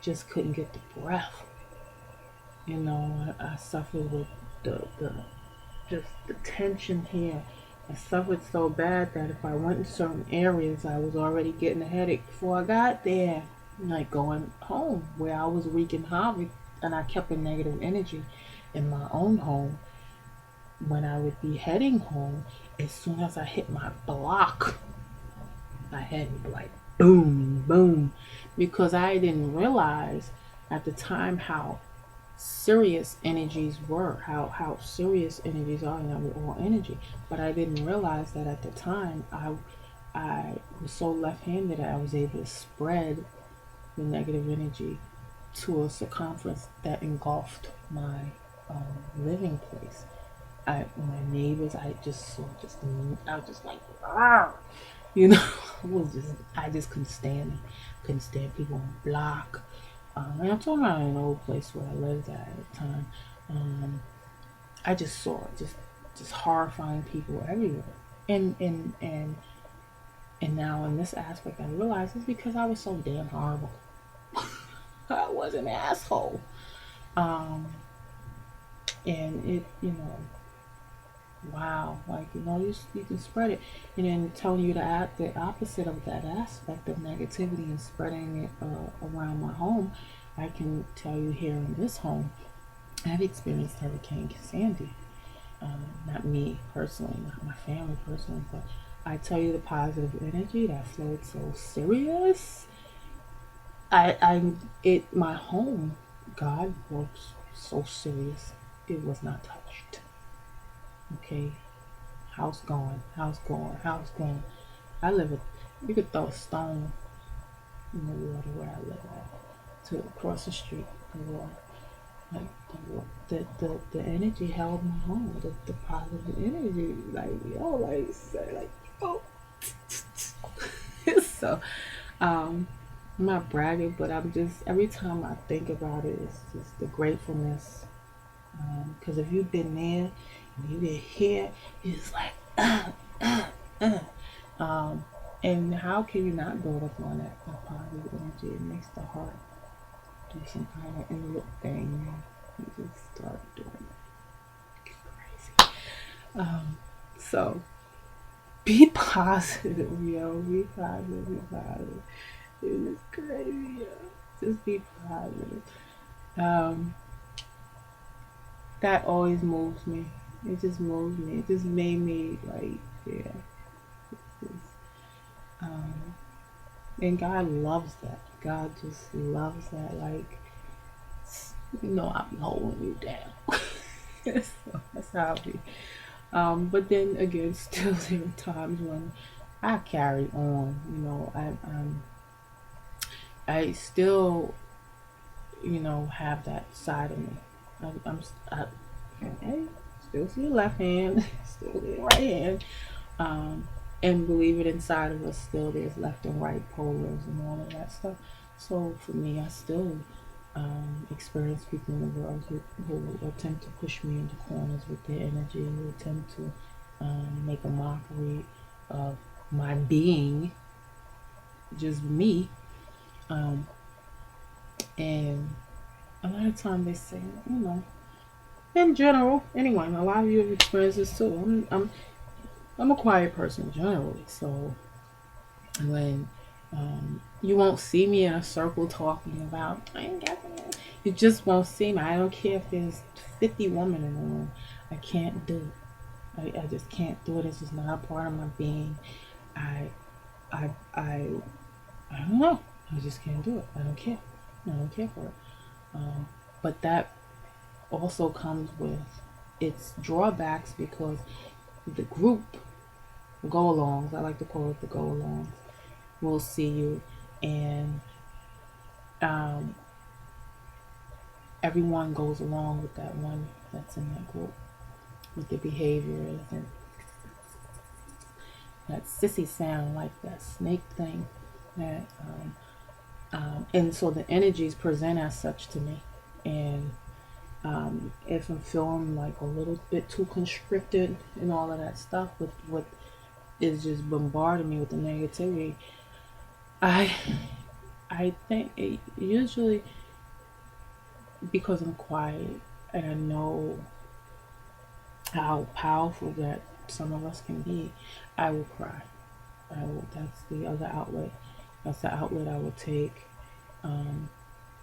just couldn't get the breath. I suffered with the just the tension here. I suffered so bad that if I went in certain areas, I was already getting a headache before I got there. Like going home, where I was wreaking havoc, and I kept a negative energy in my own home. When I would be heading home, as soon as I hit my block, my head would be like boom, boom, because I didn't realize at the time how serious energies were, how serious energies are, and that we're all energy. But I didn't realize that at the time I was so left-handed that I was able to spread the negative energy to a circumference that engulfed my living place. My neighbors, I was just like, ah, you know, I just couldn't stand them. Couldn't stand people on the block. And I'm talking about an old place where I lived at the time. I just saw just horrifying people everywhere. And now in this aspect, I realize it's because I was so damn horrible. I was an asshole. Um, and wow, like you can spread it, and then telling you the opposite of that aspect of negativity and spreading it around my home. I can tell you here in this home, I've experienced Hurricane Sandy. Not me personally, not my family personally, but I tell you the positive energy that flowed so serious. My home, God works so serious. It was not touched. Okay, house gone, house gone, house gone. You could throw a stone in the water where I live at to across the street. The water, like the energy held my home. The positive energy, like oh. So, I'm not bragging, but I'm just every time I think about it, it's just the gratefulness. Because if you've been there, and you get here, it's like uh. Um, and how can you not build up on that positive energy? It makes the heart do some kind of inward thing. You just start doing it. Get crazy. So be positive, yo. Be positive. Be positive. It is crazy, yo. Just be positive. Um, that always moves me. It just moves me. It just made me like, yeah. And God loves that. God just loves that. Like, You know, I'll be holding you down. So that's how I be. But then again, still there are times when I carry on. You know, I still, you know, have that side of me. I hey, still see the left hand, still see the right hand. Um, and believe it, inside of us, still there's left and right polars and all of that stuff. So for me, I still experience people in the world who attempt to push me into corners with their energy, who attempt to make a mockery of my being, just me. Um, and a lot of times they say, you know, in general, anyway, a lot of you have experienced this too. I'm a quiet person generally, so when you won't see me in a circle talking about, I ain't got that. You just won't see me. I don't care if there's 50 women in the room. I can't do it. I just can't do it. It's just not a part of my being. I, I, I, I don't know. I just can't do it. I don't care. I don't care for it. But that also comes with its drawbacks because the group, the go alongs, I like to call it the go alongs, will see you and um, everyone goes along with that one that's in that group with the behaviors and that sissy sound like that snake thing that and so the energies present as such to me and if I'm feeling like a little bit too constricted and all of that stuff with what is just bombarding me with the negativity, I I think it usually because I'm quiet and I know how powerful that some of us can be, I will cry. I will. That's the other outlet. That's the outlet I will take um,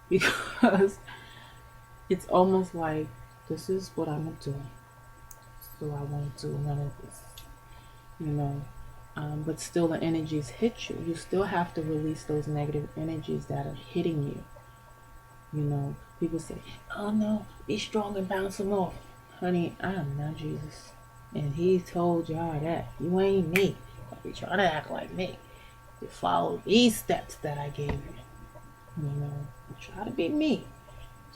because it's almost like this is what I'm doing. So I won't do none of this, you know. But still, the energies hit you. You still have to release those negative energies that are hitting you. You know, people say, "Oh no, be strong and bounce them off." Honey, I am not Jesus, and He told y'all that you ain't me. Don't be trying to act like me. You follow these steps that I gave you. You know, try to be me.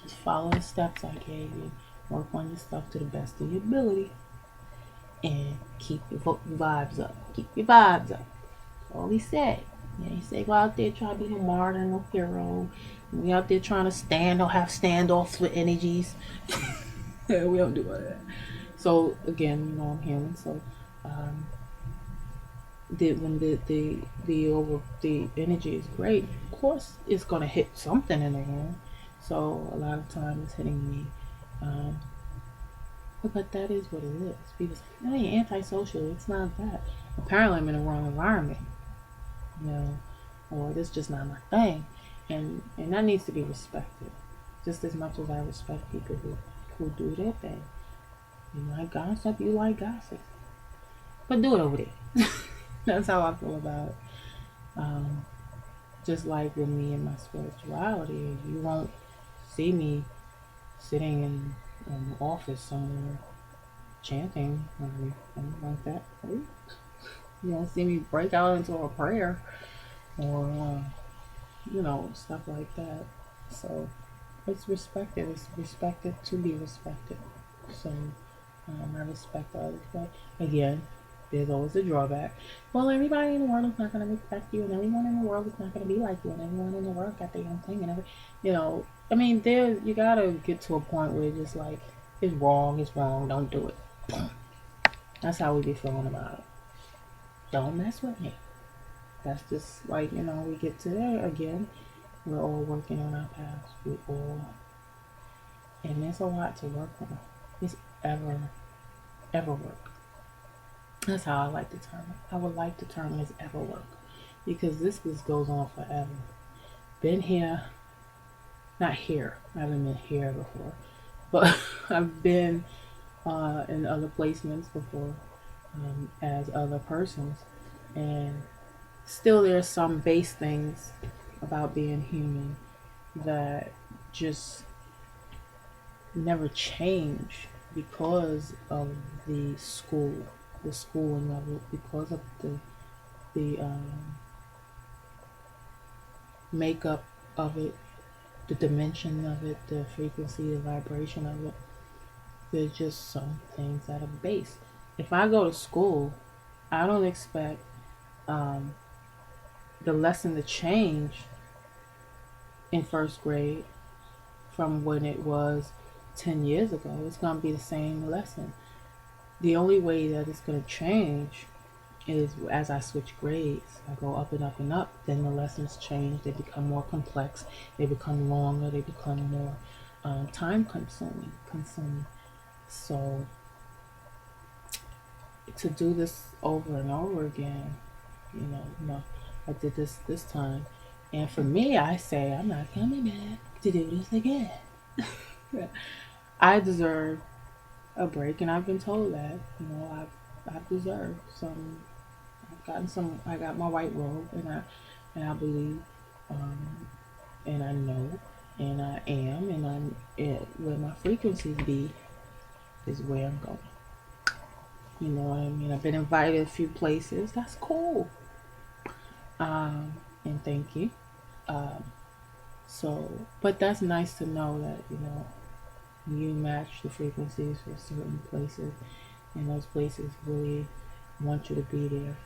Just follow the steps I gave you. Work on your stuff to the best of your ability, and keep your vibes up. Keep your vibes up. That's all He said. Yeah, He said go out there try to be no martyr, no hero. We out there trying to stand or have standoffs with energies. Yeah, we don't do all that. So again, you know, I'm human. So um, when the energy is great, of course it's gonna hit something in the room. So a lot of times it's hitting me. Um, but that is what it is. People say, "No, you're antisocial." It's not that. Apparently, I'm in the wrong environment. You know, or this is just not my thing, and that needs to be respected, just as much as I respect people who do their thing. You like gossip, you like gossip, but do it over there. That's how I feel about it. Um, just like with me and my spirituality, you won't see me sitting in an office somewhere chanting or anything like that. You won't see me break out into a prayer or you know, stuff like that. So it's respected. It's respected to be respected. So I respect others, but again, there's always a drawback. Well, everybody in the world is not going to respect you, and everyone in the world is not going to be like you, and everyone in the world got their own thing, and you know, I mean, there you gotta get to a point where it's just like it's wrong, it's wrong, don't do it. That's how we be feeling about it. Don't mess with me. That's just like you know, we get to there again. We're all working on our paths. We all, and there's a lot to work on. It's ever work. That's how I like to term it. I would like to term it as ever work because this just goes on forever. Been here, not here. I haven't been here before, but I've been in other placements before as other persons, and still there's some base things about being human that just never change because of the school, the schooling of it, because of the makeup of it, the dimension of it, the frequency, the vibration of it. There's just some things that are base. If I go to school, I don't expect um, the lesson to change in first grade from when it was 10 years ago. It's going to be the same lesson. The only way that it's going to change is as I switch grades. I go up and up and up, then the lessons change. They become more complex, they become longer, they become more time consuming. So to do this over and over again, no, I did this time. And for me, I say I'm not coming back to do this again. I deserve a break, and I've been told that. I've deserved some. I've gotten some. I got my white robe, and I believe, um, and I know, and I am, and where my frequencies be is where I'm going. You know what I mean? I've been invited a few places. That's cool. And thank you. Um, but that's nice to know that you match the frequencies for certain places, and those places really want you to be there.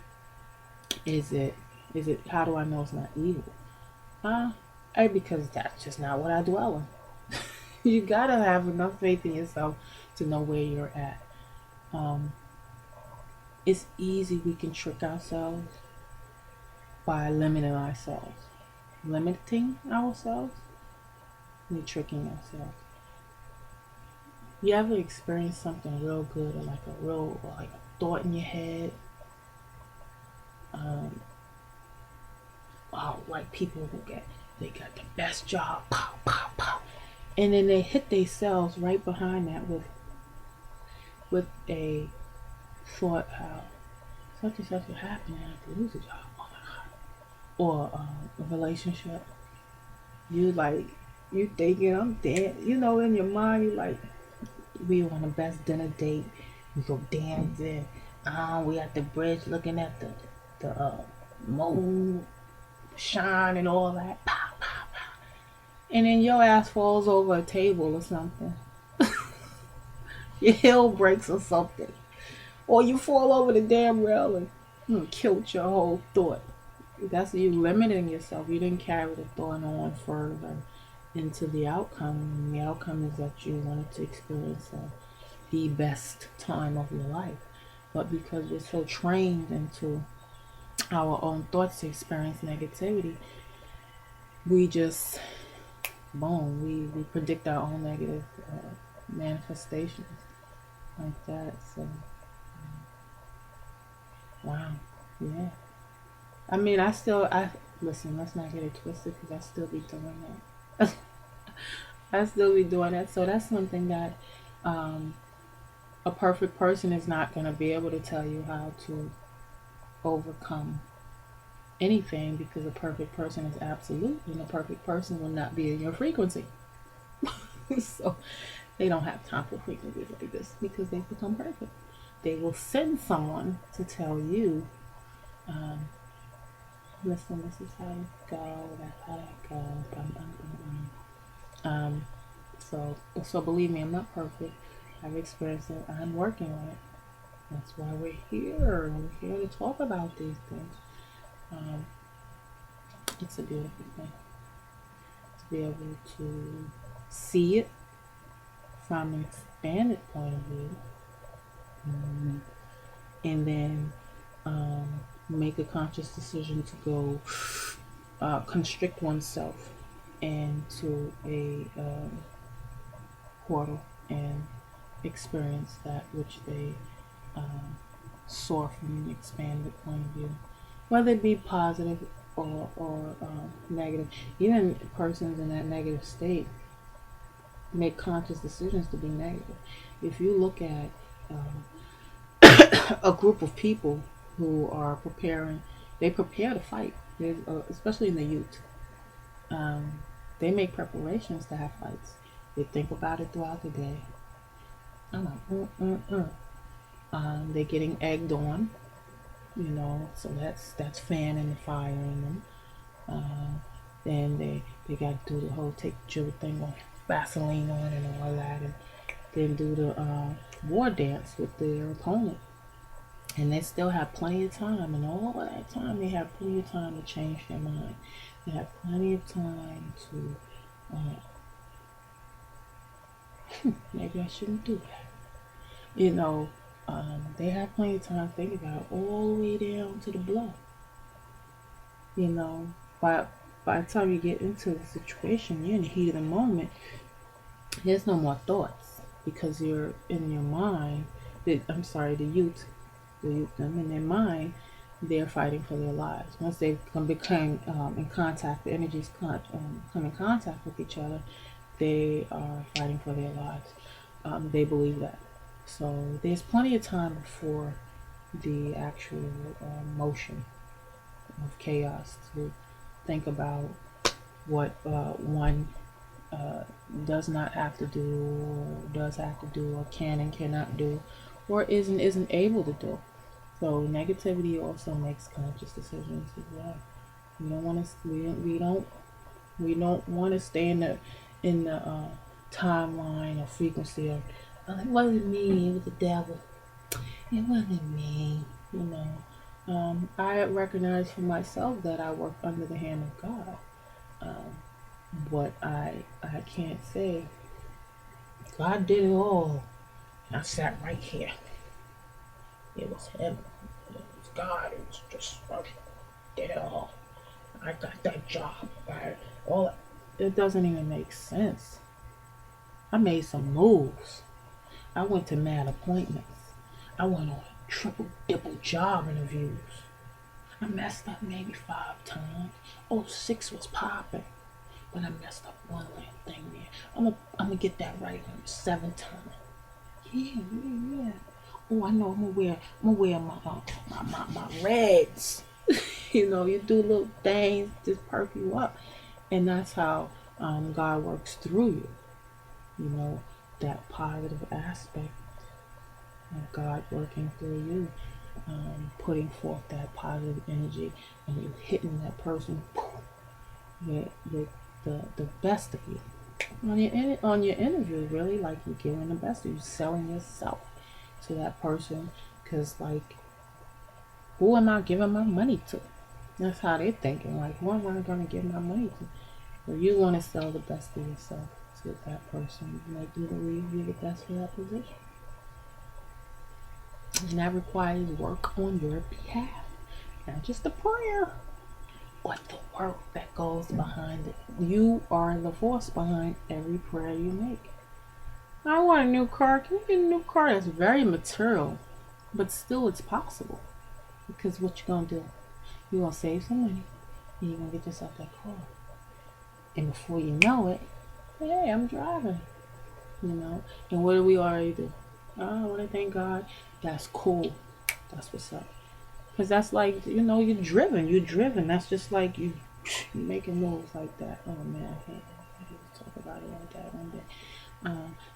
Is it? Is it? How do I know it's not evil? Uh, because that's just not what I dwell in. You gotta have enough faith in yourself to know where you're at. Um, it's easy we can trick ourselves by limiting ourselves, and tricking ourselves. You ever experience something real good, or like a thought in your head? Um, oh, like people who they got the best job, pow, pow, pow, and then they hit themselves right behind that with a thought, how such and such will happen and I have to lose a job. Oh my god. Or a relationship. You like you thinking I'm dead. In your mind you like we on the best dinner date. We go dancing. We at the bridge looking at the moon shine and all that. Pow, pow, pow. And then your ass falls over a table or something. Your heel breaks or something. Or you fall over the damn railing. You killed your whole thought. That's you limiting yourself. You didn't carry the thought on further into the outcome. And the outcome is that you wanted to experience the best time of your life. But because we're so trained into our own thoughts to experience negativity, we just, boom, we predict our own negative manifestations like that. So, wow, yeah. I mean, I listen. Let's not get it twisted, because I still be doing that. I still be doing that. So that's something that um, a perfect person is not going to be able to tell you how to overcome anything, because a perfect person is absolute, and a perfect person will not be in your frequency. So they don't have time for frequencies like this because they've become perfect. They will send someone to tell you, um, listen, this is how it go, that's how that go. Bum, bum, bum, bum. So believe me, I'm not perfect. I've experienced it. I'm working on it. That's why we're here. We're here to talk about these things. Um, it's a beautiful thing to be able to see it from an expanded point of view, um, and then make a conscious decision to go constrict oneself into a portal and experience that which they um, saw from an expanded point of view, whether it be positive or negative. Even persons in that negative state make conscious decisions to be negative. If you look at a group of people who are preparing, they prepare to fight. Especially in the youth, um, they make preparations to have fights. They think about it throughout the day. I'm like, they're getting egged on, so that's fanning the fire in them. Then they got to do the whole take the jill thing on Vaseline on and all that, and then do the war dance with their opponent. And they still have plenty of time, and all of that time they have plenty of time to change their mind. They have plenty of time to, maybe I shouldn't do that. They have plenty of time to think about it all the way down to the blow. But by the time you get into the situation, you're in the heat of the moment. There's no more thoughts because you're in your mind. The youth, them in their mind, they're fighting for their lives. Once they become in contact, the energies come in contact with each other, they are fighting for their lives. They believe that. So there's plenty of time before the actual motion of chaos to think about what one does not have to do, or does have to do, or can and cannot do, or isn't able to do. So negativity also makes conscious decisions as well. We don't want to. We don't want to stay in the timeline or frequency of, oh, it wasn't me, it was the devil. It wasn't me. I recognize for myself that I work under the hand of God. But I can't say God did it all. I sat right here. It was him. It was God. It was just did it all. I got that job. It doesn't even make sense. I made some moves. I went to mad appointments. I went on triple, double job interviews. I messed up maybe 5 times. Oh, 6 was popping. But I messed up one little thing there. I'm gonna get that right on the 7th time. Yeah. Oh, I know. I'm gonna wear my reds. You do little things, just perk you up, and that's how God works through you. That positive aspect of God working through you, putting forth that positive energy, and you hitting that person with the best of you on your interview. Really, like, you're giving the best of you, selling yourself to that person, because, like, who am I giving my money to? That's how they're thinking. Like, who am I going to give my money to? So you want to sell the best of yourself to that person, make you believe you're the best for that position, and that requires work on your behalf, not just a prayer, but the work that goes behind it. You are the force behind every prayer you make. I want a new car. Can you get a new car? That's very material, but still it's possible. Because what you gonna do? You're gonna save some money, and you're gonna get yourself that car. And before you know it, hey, I'm driving. And what do we already do? Oh, I want to thank God. That's cool. That's what's up. Because that's like, you're driven. That's just like you making moves like that. Oh man, I can't talk about it like that one day.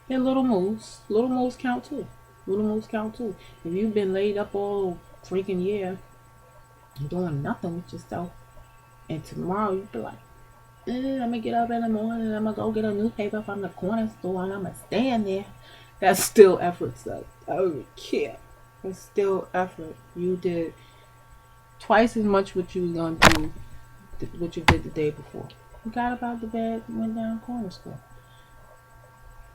They're little moves. Little moves count too. If you've been laid up all freaking year, doing nothing with yourself, and tomorrow you be like, I'm gonna get up in the morning, I'm gonna go get a newspaper from the corner store, and I'm gonna stand there. That's still effort, son. I don't care. It's still effort. You did twice as much what you was gonna do, what you did the day before. You got up out the bed and went down corner store.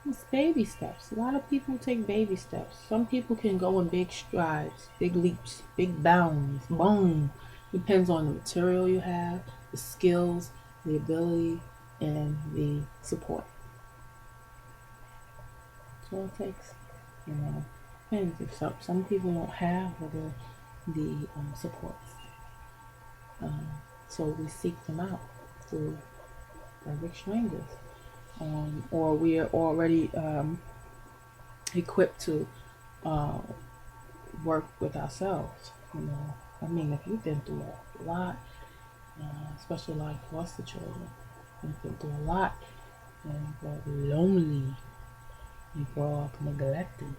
It's baby steps. A lot of people take baby steps. Some people can go in big strides, big leaps, big bounds. Boom. Depends on the material you have, the skills, the ability, and the support. That's all it takes. Depends. If some people don't have the supports, so we seek them out through perfect strangers, or we are already equipped to work with ourselves. I mean, if you've been through a lot, especially like foster children, you've been through a lot. They grow up lonely. They grow up neglected.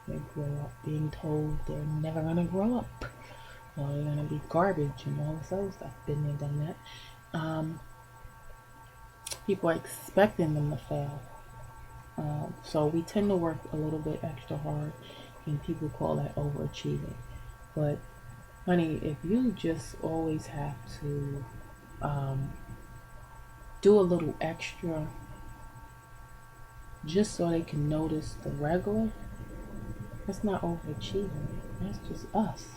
They grow up being told they're never gonna grow up, or they're gonna be garbage and all this other stuff. Been there, done that. People are expecting them to fail. So we tend to work a little bit extra hard, and people call that overachieving. But honey, if you just always have to um, do a little extra just so they can notice the regular, that's not overachieving. That's just us.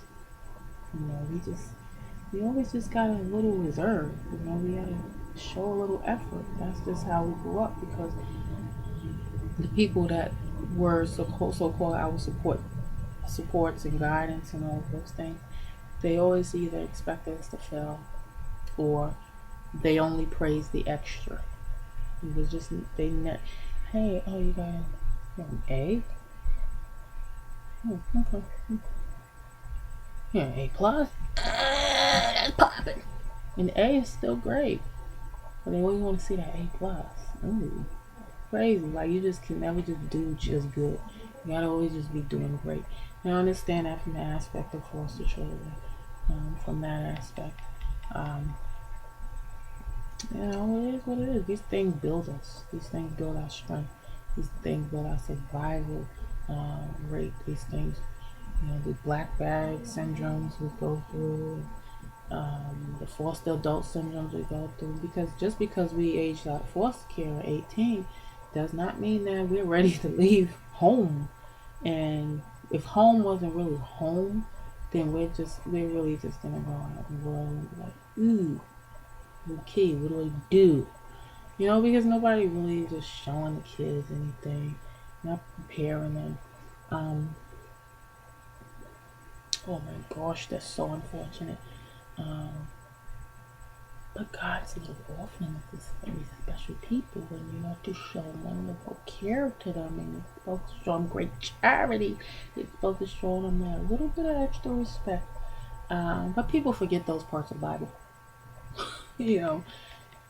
We always just got a little reserve. We gotta show a little effort. That's just how we grew up, because the people that were so-called our supports and guidance and all of those things, they always either expected us to fail, or they only praise the extra. It was just hey, oh, you got an A? Oh, okay. Yeah, A plus. That's popping. And A is still great, but they always want to see that A plus. Ooh, crazy. Like, you just can never just do just good. You gotta always just be doing great. And I understand that from the aspect of foster children. From that aspect, um, it is what it is. These things build us. These things build our strength. These things build our survival rate. These things, the black bag syndromes we go through, the foster adult syndromes we go through. Because just because we aged out of foster care at 18 does not mean that we're ready to leave home. And if home wasn't really home, then we're really just gonna go out in the world and be like, ooh, okay, what do I do? Because nobody really just showing the kids anything, not preparing them. Um, oh my gosh, that's so unfortunate. Um, but God's little orphan is this very special people, and you have to show wonderful care to them, and you're supposed to show them great charity. You're supposed to show them that little bit of extra respect. But people forget those parts of the Bible. you know,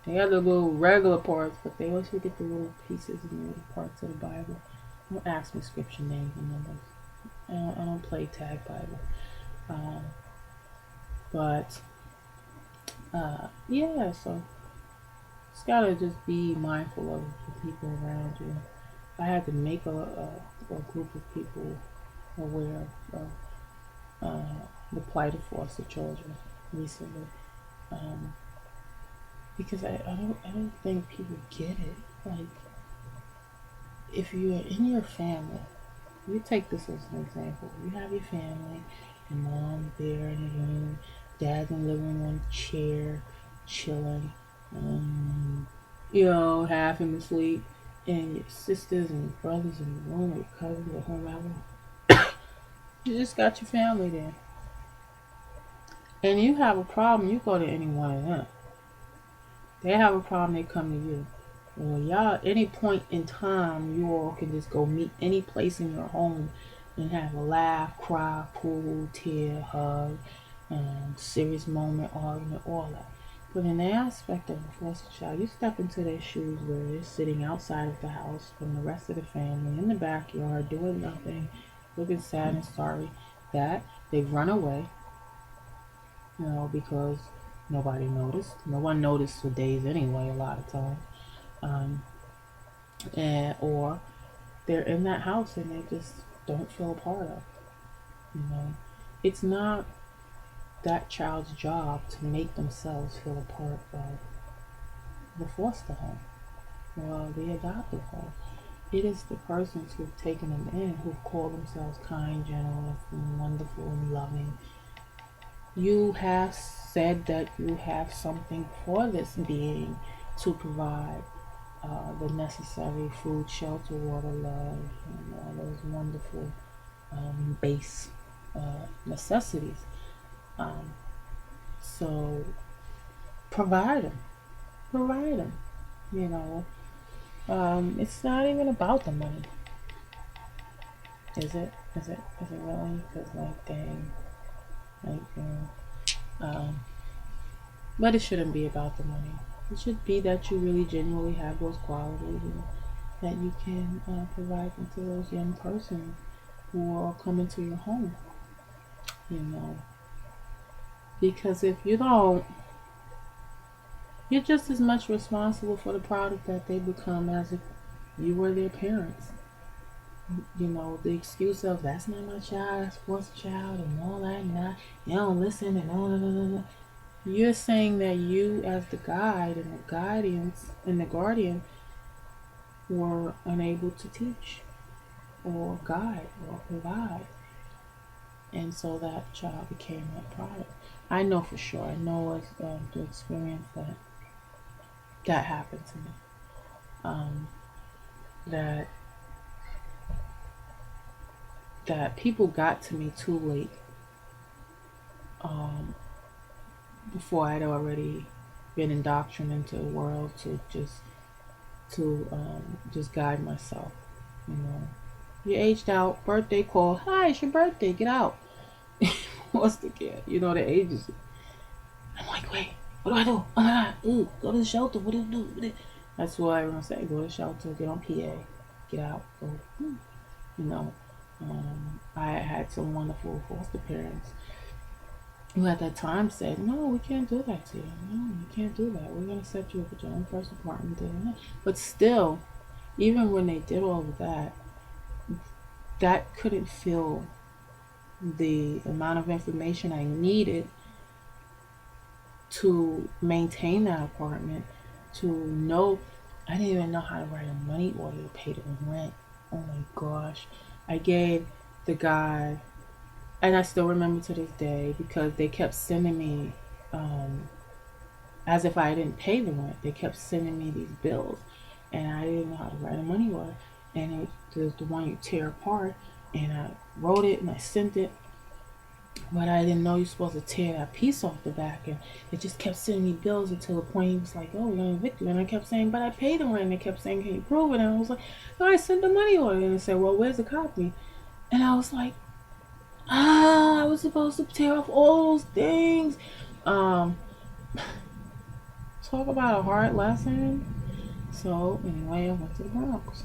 They got the little regular parts, but they always forget the little pieces and the little parts of the Bible. Don't ask me scripture names and numbers. I don't play tag Bible. Um, but yeah, so just gotta just be mindful of the people around you. I had to make a group of people aware of the plight of foster children recently, um, because I don't think people get it. Like, if you're in your family, you take this as an example. You have your family, your mom there in the room, dad in the living room on the chair, chilling, half in the sleep, and your sisters and your brothers in the room, or your cousins, or whomever. You just got your family there. And you have a problem, you go to any one of them. They have a problem, they come to you. Well, y'all, any point in time, you all can just go meet any place in your home and have a laugh, cry, pull, tear, hug, serious moment, argument, all that. But in the aspect of a foster child, you step into their shoes where they're sitting outside of the house from the rest of the family in the backyard doing nothing, looking sad and sorry that they've run away, because nobody noticed. No one noticed for days anyway, a lot of times. Um, or they're in that house and they just don't feel a part of. You know, it's not that child's job to make themselves feel a part of the foster home or the adoptive home. It is the persons who've taken them in who call themselves kind, generous, and wonderful and loving. You have said that you have something for this being to provide the necessary food, shelter, water, love, and all those wonderful base necessities. Um, so provide them, provide them. You know, it's not even about the money, is it? Is it really? Because dang, like, um, but it shouldn't be about the money. It should be that you really genuinely have those qualities and that you can provide them to those young persons who are coming to your home, you know. Because if you don't, you're just as much responsible for the product that they become as if you were their parents. You know, the excuse of that's not my child, that's Force's child, and all that, and that, you don't listen, and all that. You're saying that you, as the guide and the guardians and the guardian, were unable to teach or guide or provide, and so that child became that product. I know for sure. I know as the experience that happened to me. Um, that that people got to me too late. Um, Before I'd already been indoctrinated into the world to just guide myself. You know, you aged out. Birthday call. Hi, it's your birthday. Get out. Fostercare. You know the ages. I'm like, wait, what do I do? Oh my God, ooh, go to the shelter. What do you do? That's what everyone say. Go to the shelter. Get on PA. Get out. Go. You know, I had some wonderful foster parents who at that time said, no, we can't do that to you. No, you can't do that. We're going to set you up with your own first apartment. But still, even when they did all of that, that couldn't fill the amount of information I needed to maintain that apartment, to know. I didn't even know how to write a money order to pay the rent. Oh my gosh. I gave the guy, and I still remember to this day because they kept sending me, um, as if I didn't pay the rent, they kept sending me these bills, and I didn't know how to write a money order. And it was the one you tear apart, and I wrote it and I sent it, but I didn't know you're supposed to tear that piece off the back, and it just kept sending me bills until the point he was like, "Oh, we're gonna evict you," and I kept saying, "But I paid the rent." And they kept saying, "Can you prove it?" And I was like, "No, I sent the money order." And they said, "Well, where's the copy?" And I was like, "Ah, I was supposed to tear off all those things." Um, Talk about a hard lesson. So anyway, I went to the Bronx,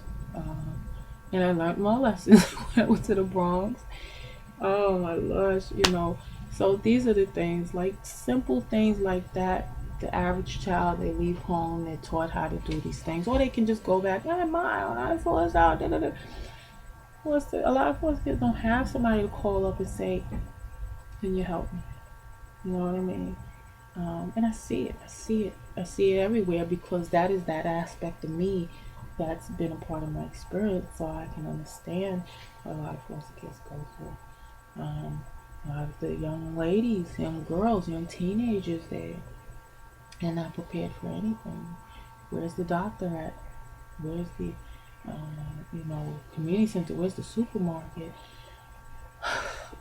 and I learned more lessons when I went to the Bronx. Oh my gosh, you know. So these are the things, like simple things like that. The average child, they leave home, they're taught how to do these things, or they can just go back. I mile, I force out. Da, da, da. A lot of us kids don't have somebody to call up and say, "Can you help me?" You know what I mean? And I see it. I see it. I see it everywhere because that is that aspect of me that's been a part of my experience, so I can understand what a lot of foster kids go through. A lot of the young ladies, young girls, young teenagers, they're not prepared for anything. Where's the doctor at? Where's the community center? Where's the supermarket?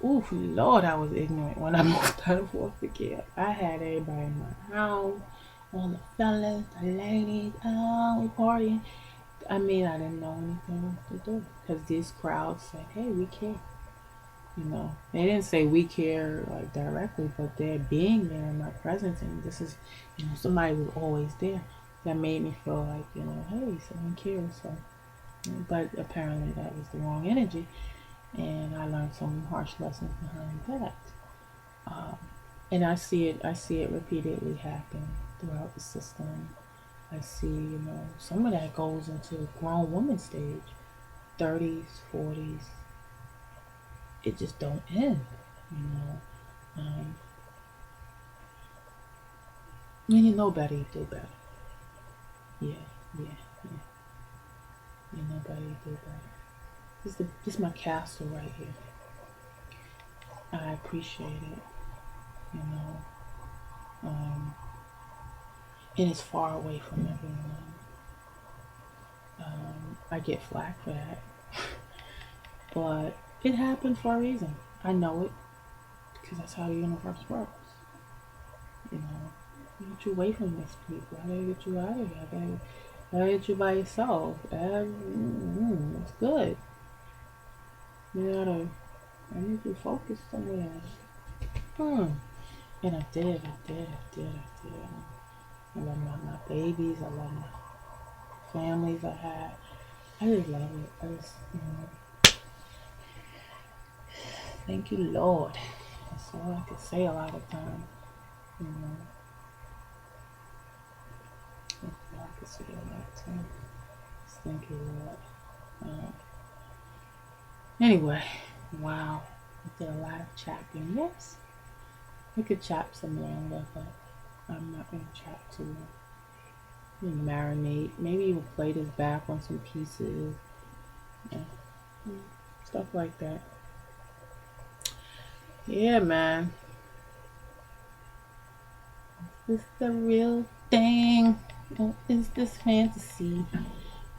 Ooh, Lord, I was ignorant when I moved out of foster care. I had everybody in my house, all the fellas, the ladies, we partying. I mean, I didn't know anything else to do because these crowds said, "Hey, we care." You know, they didn't say we care like directly, but they're being there in my presence, and this is, somebody was always there. That made me feel like, hey, someone cares. So, but apparently that was the wrong energy, and I learned some harsh lessons behind that. Um, and I see it repeatedly happen throughout the system. I see, some of that goes into grown woman stage, 30s, 40s. It just don't end, you know. Um, when you know better, you do better. Yeah, yeah, yeah. You know better, you do better. This is my castle right here. I appreciate it, you know. Um, and it's far away from everyone. I get flack for that, but it happened for a reason. I know it because that's how the universe works. You know, get you away from these people. I gotta get you out of here. I gotta get you by yourself. It's good. You gotta. I need you to focus somewhere. Hmm. And I did. I love my babies. I love my families I had. I just love it. I just, thank you, Lord. That's all I can say a lot of times. You know, that's all I can say a lot of times. Just thank you, Lord. Anyway, wow. I did a lot of chopping. Yes, we could chop some longer, but I'm not going to chop too long. Marinate. Maybe even plate his back on some pieces. Yeah. Stuff like that. Yeah, man. Is this the real thing? Or is this fantasy?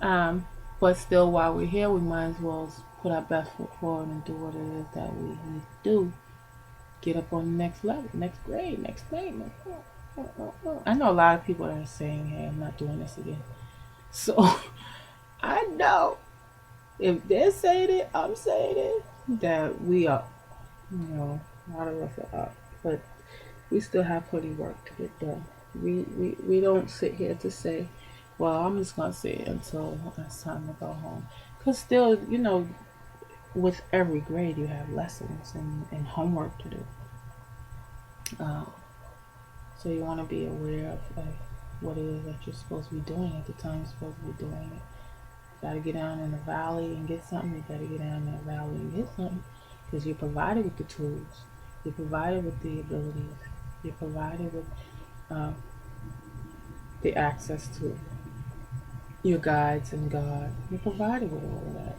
Um, but still, while we're here, we might as well put our best foot forward and do what it is that we need to do. Get up on the next level, next grade, next thing. I know a lot of people that are saying, "Hey, I'm not doing this again." So I know if they're saying it, I'm saying it. That we are, a lot of us are up, but we still have plenty of work to get done. We don't sit here to say, well, I'm just gonna say it until it's time to go home. Cause still, with every grade you have lessons and homework to do. Uh, so you want to be aware of what it is that you're supposed to be doing at the time you're supposed to be doing it. You gotta get down in the valley and get something. You gotta get down in the valley and get something. Because you're provided with the tools. You're provided with the abilities. You're provided with uh, the access to your guides and God. You're provided with all of that.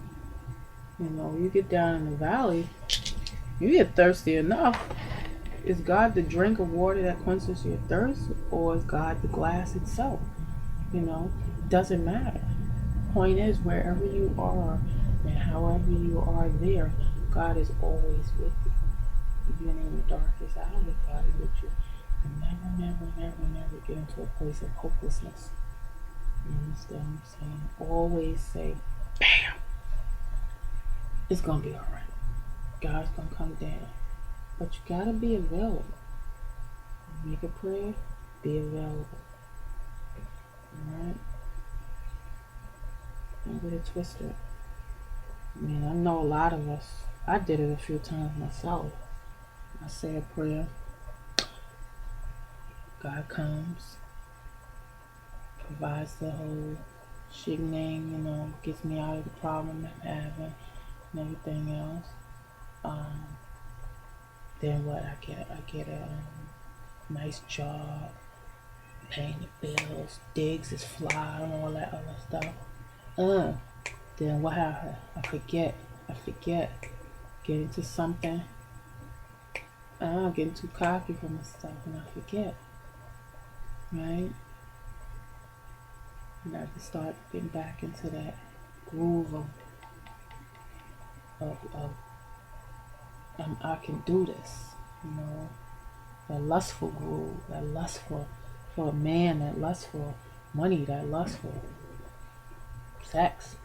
You get down in the valley, you get thirsty enough. Is God the drink of water that quenches your thirst, or is God the glass itself? Doesn't matter. Point is, wherever you are and however you are there, God is always with you. Even in the darkest hour, God is with you. And never, never, never, never get into a place of hopelessness. You understand what I'm saying? Always say, bam, it's going to be all right. God's going to come down. But you got to be available. Make a prayer, be available. Alright? Don't get it twisted. I know a lot of us, I did it a few times myself. I say a prayer, God comes, provides the whole shigning, gets me out of the problem I'm having and everything else. Then what? I get a nice job, paying the bills, digs is fly, and all that other stuff. Then what happened? I forget. Get into something. I'm getting too cocky for myself, and I forget. Right? And I have to start getting back into that groove of I can do this. That lustful groove, that lust for a man, that lust for money, that lust for sex.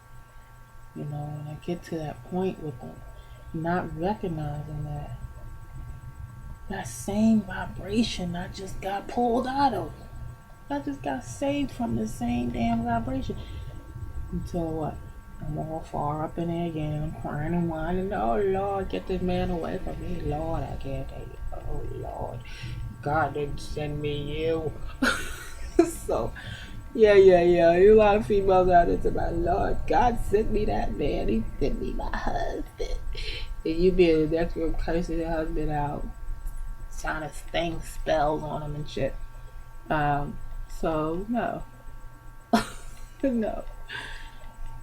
And I get to that point with them, not recognizing that same vibration I just got pulled out of. I just got saved from the same damn vibration. Until what? I'm all far up in there again. I'm crying and whining. Oh Lord, get this man away from me. Lord, I can't take it. Oh Lord, God didn't send me you. So, yeah. A lot of females out there about, Lord, God sent me that man. He sent me my husband. And you be the next one cursing your husband out, trying to sting spells on him and shit. So no, no.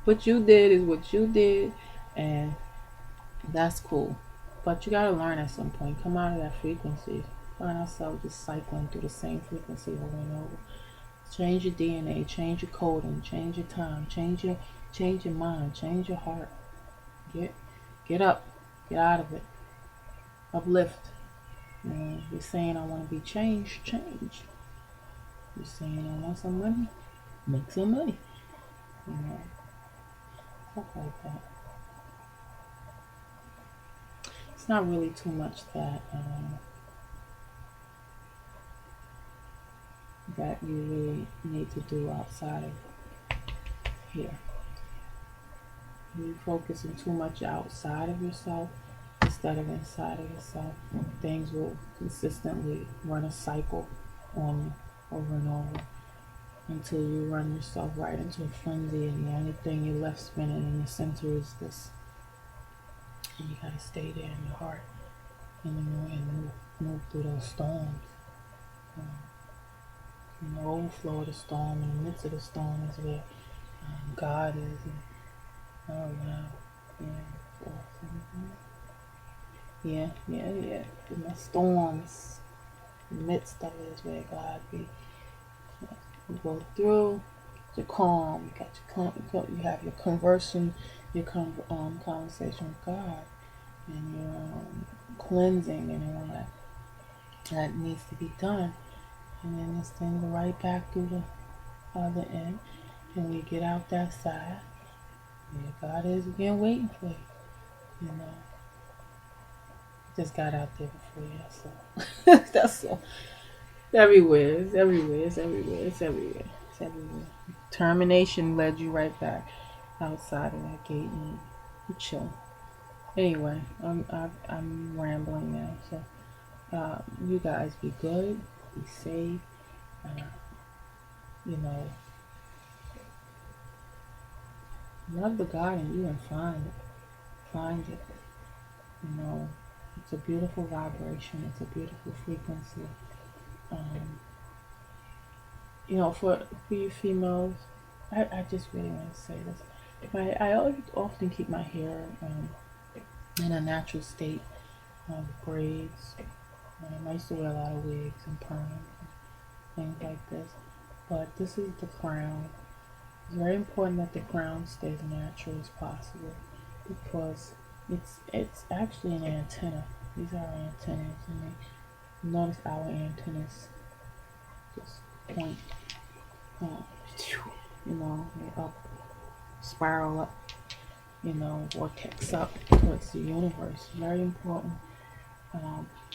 What you did is what you did, and that's cool. But you gotta learn at some point. Come out of that frequency. Find ourselves just cycling through the same frequency over and over. Change your DNA, change your coding, change your time, change your mind, change your heart. Get up, get out of it. Uplift. You're saying I want to be changed, change. You're saying I want some money, make some money. Stuff like that. It's not really too much that that you really need to do outside of here. You're focusing too much outside of yourself instead of inside of yourself. Things will consistently run a cycle on you over and over until you run yourself right into a frenzy, and the only thing you're left spinning in the center is this. And you gotta stay there in your heart and move through those storms. In the overflow of the storm, in the midst of the storm is where God is. And, oh wow, yeah. In the storms, in the midst of it is where God be. You go through, you're calm. You got you have your conversion, your conversation with God, and your cleansing and all that needs to be done. And then this thing go right back through the other end, and we get out that side. Yeah, God is again waiting for you. You know, just got out there before you. That's all. That's all. Everywhere. It's everywhere. It's everywhere. It's everywhere. It's everywhere. Termination led you right back outside of that gate, and you chill. Anyway, I'm rambling now. So you guys be good, be safe. You know, love the God in you and find it. Find it. You know, it's a beautiful vibration. It's a beautiful frequency. You know, for you females, I just really want to say this. I often keep my hair in a natural state, braids. I used to wear a lot of wigs and perms and things like this. But this is the crown. It's very important that the crown stays natural as possible because it's actually an antenna. These are our antennas, and notice our antennas just point, you know, up, spiral up, you know, vortex up towards the universe. Very important.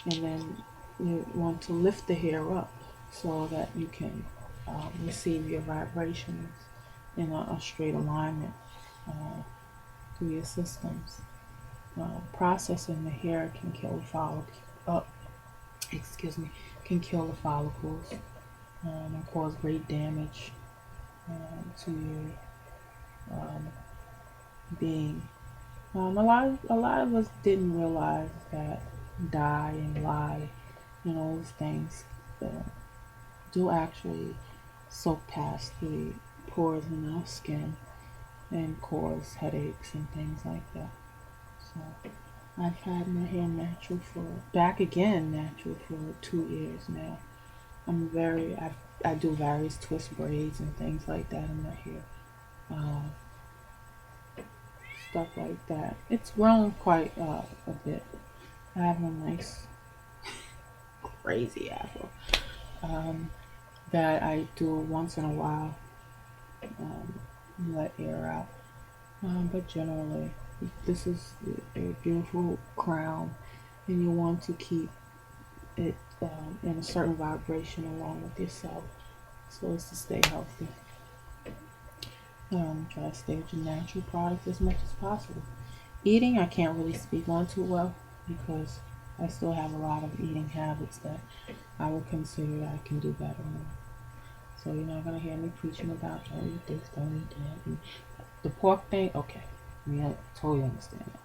And then you want to lift the hair up so that you can receive your vibrations in a straight alignment through your systems. Processing the hair can kill the can kill the follicles and cause great damage to your being. A lot of us didn't realize that dye and lye and all those things do actually soak past the pores in our skin and cause headaches and things like that. So I've had my hair natural for 2 years now. I do various twist braids and things like that in my hair. Stuff like that. It's grown quite a bit. I have a nice crazy afro that I do once in a while, let air out. But generally, this is a beautiful crown, and you want to keep it in a certain vibration along with yourself, so as to stay healthy. Try to stay with your natural products as much as possible. Eating, I can't really speak on too well because I still have a lot of eating habits that I would consider I can do better on. So you're not gonna hear me preaching about don't eat this, don't eat that. And the pork thing, okay, I totally understand that.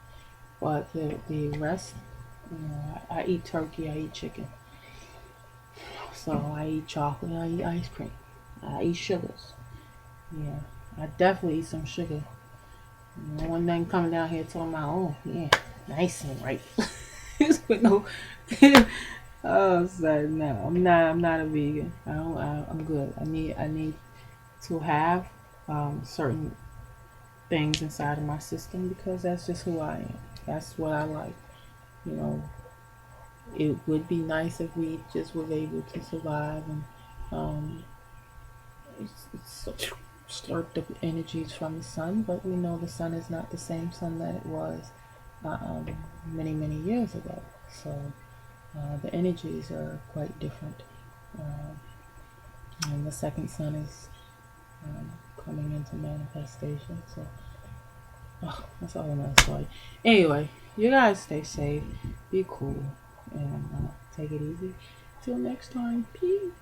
But the rest, you know, I eat turkey, I eat chicken. So I eat chocolate, I eat ice cream, I eat sugars. Yeah, I definitely eat some sugar. You know, one thing coming down here talking about, oh yeah, nice and right. With no, oh, sorry, no, I'm not a vegan. I'm good. I need to have certain things inside of my system because that's just who I am. That's what I like. You know, it would be nice if we just was able to survive and slurp the energies from the sun, but we know the sun is not the same sun that it was many years ago. So the energies are quite different. And the second son is coming into manifestation. So, oh, that's all another story. Anyway, you guys stay safe, be cool, and take it easy. Till next time, peace.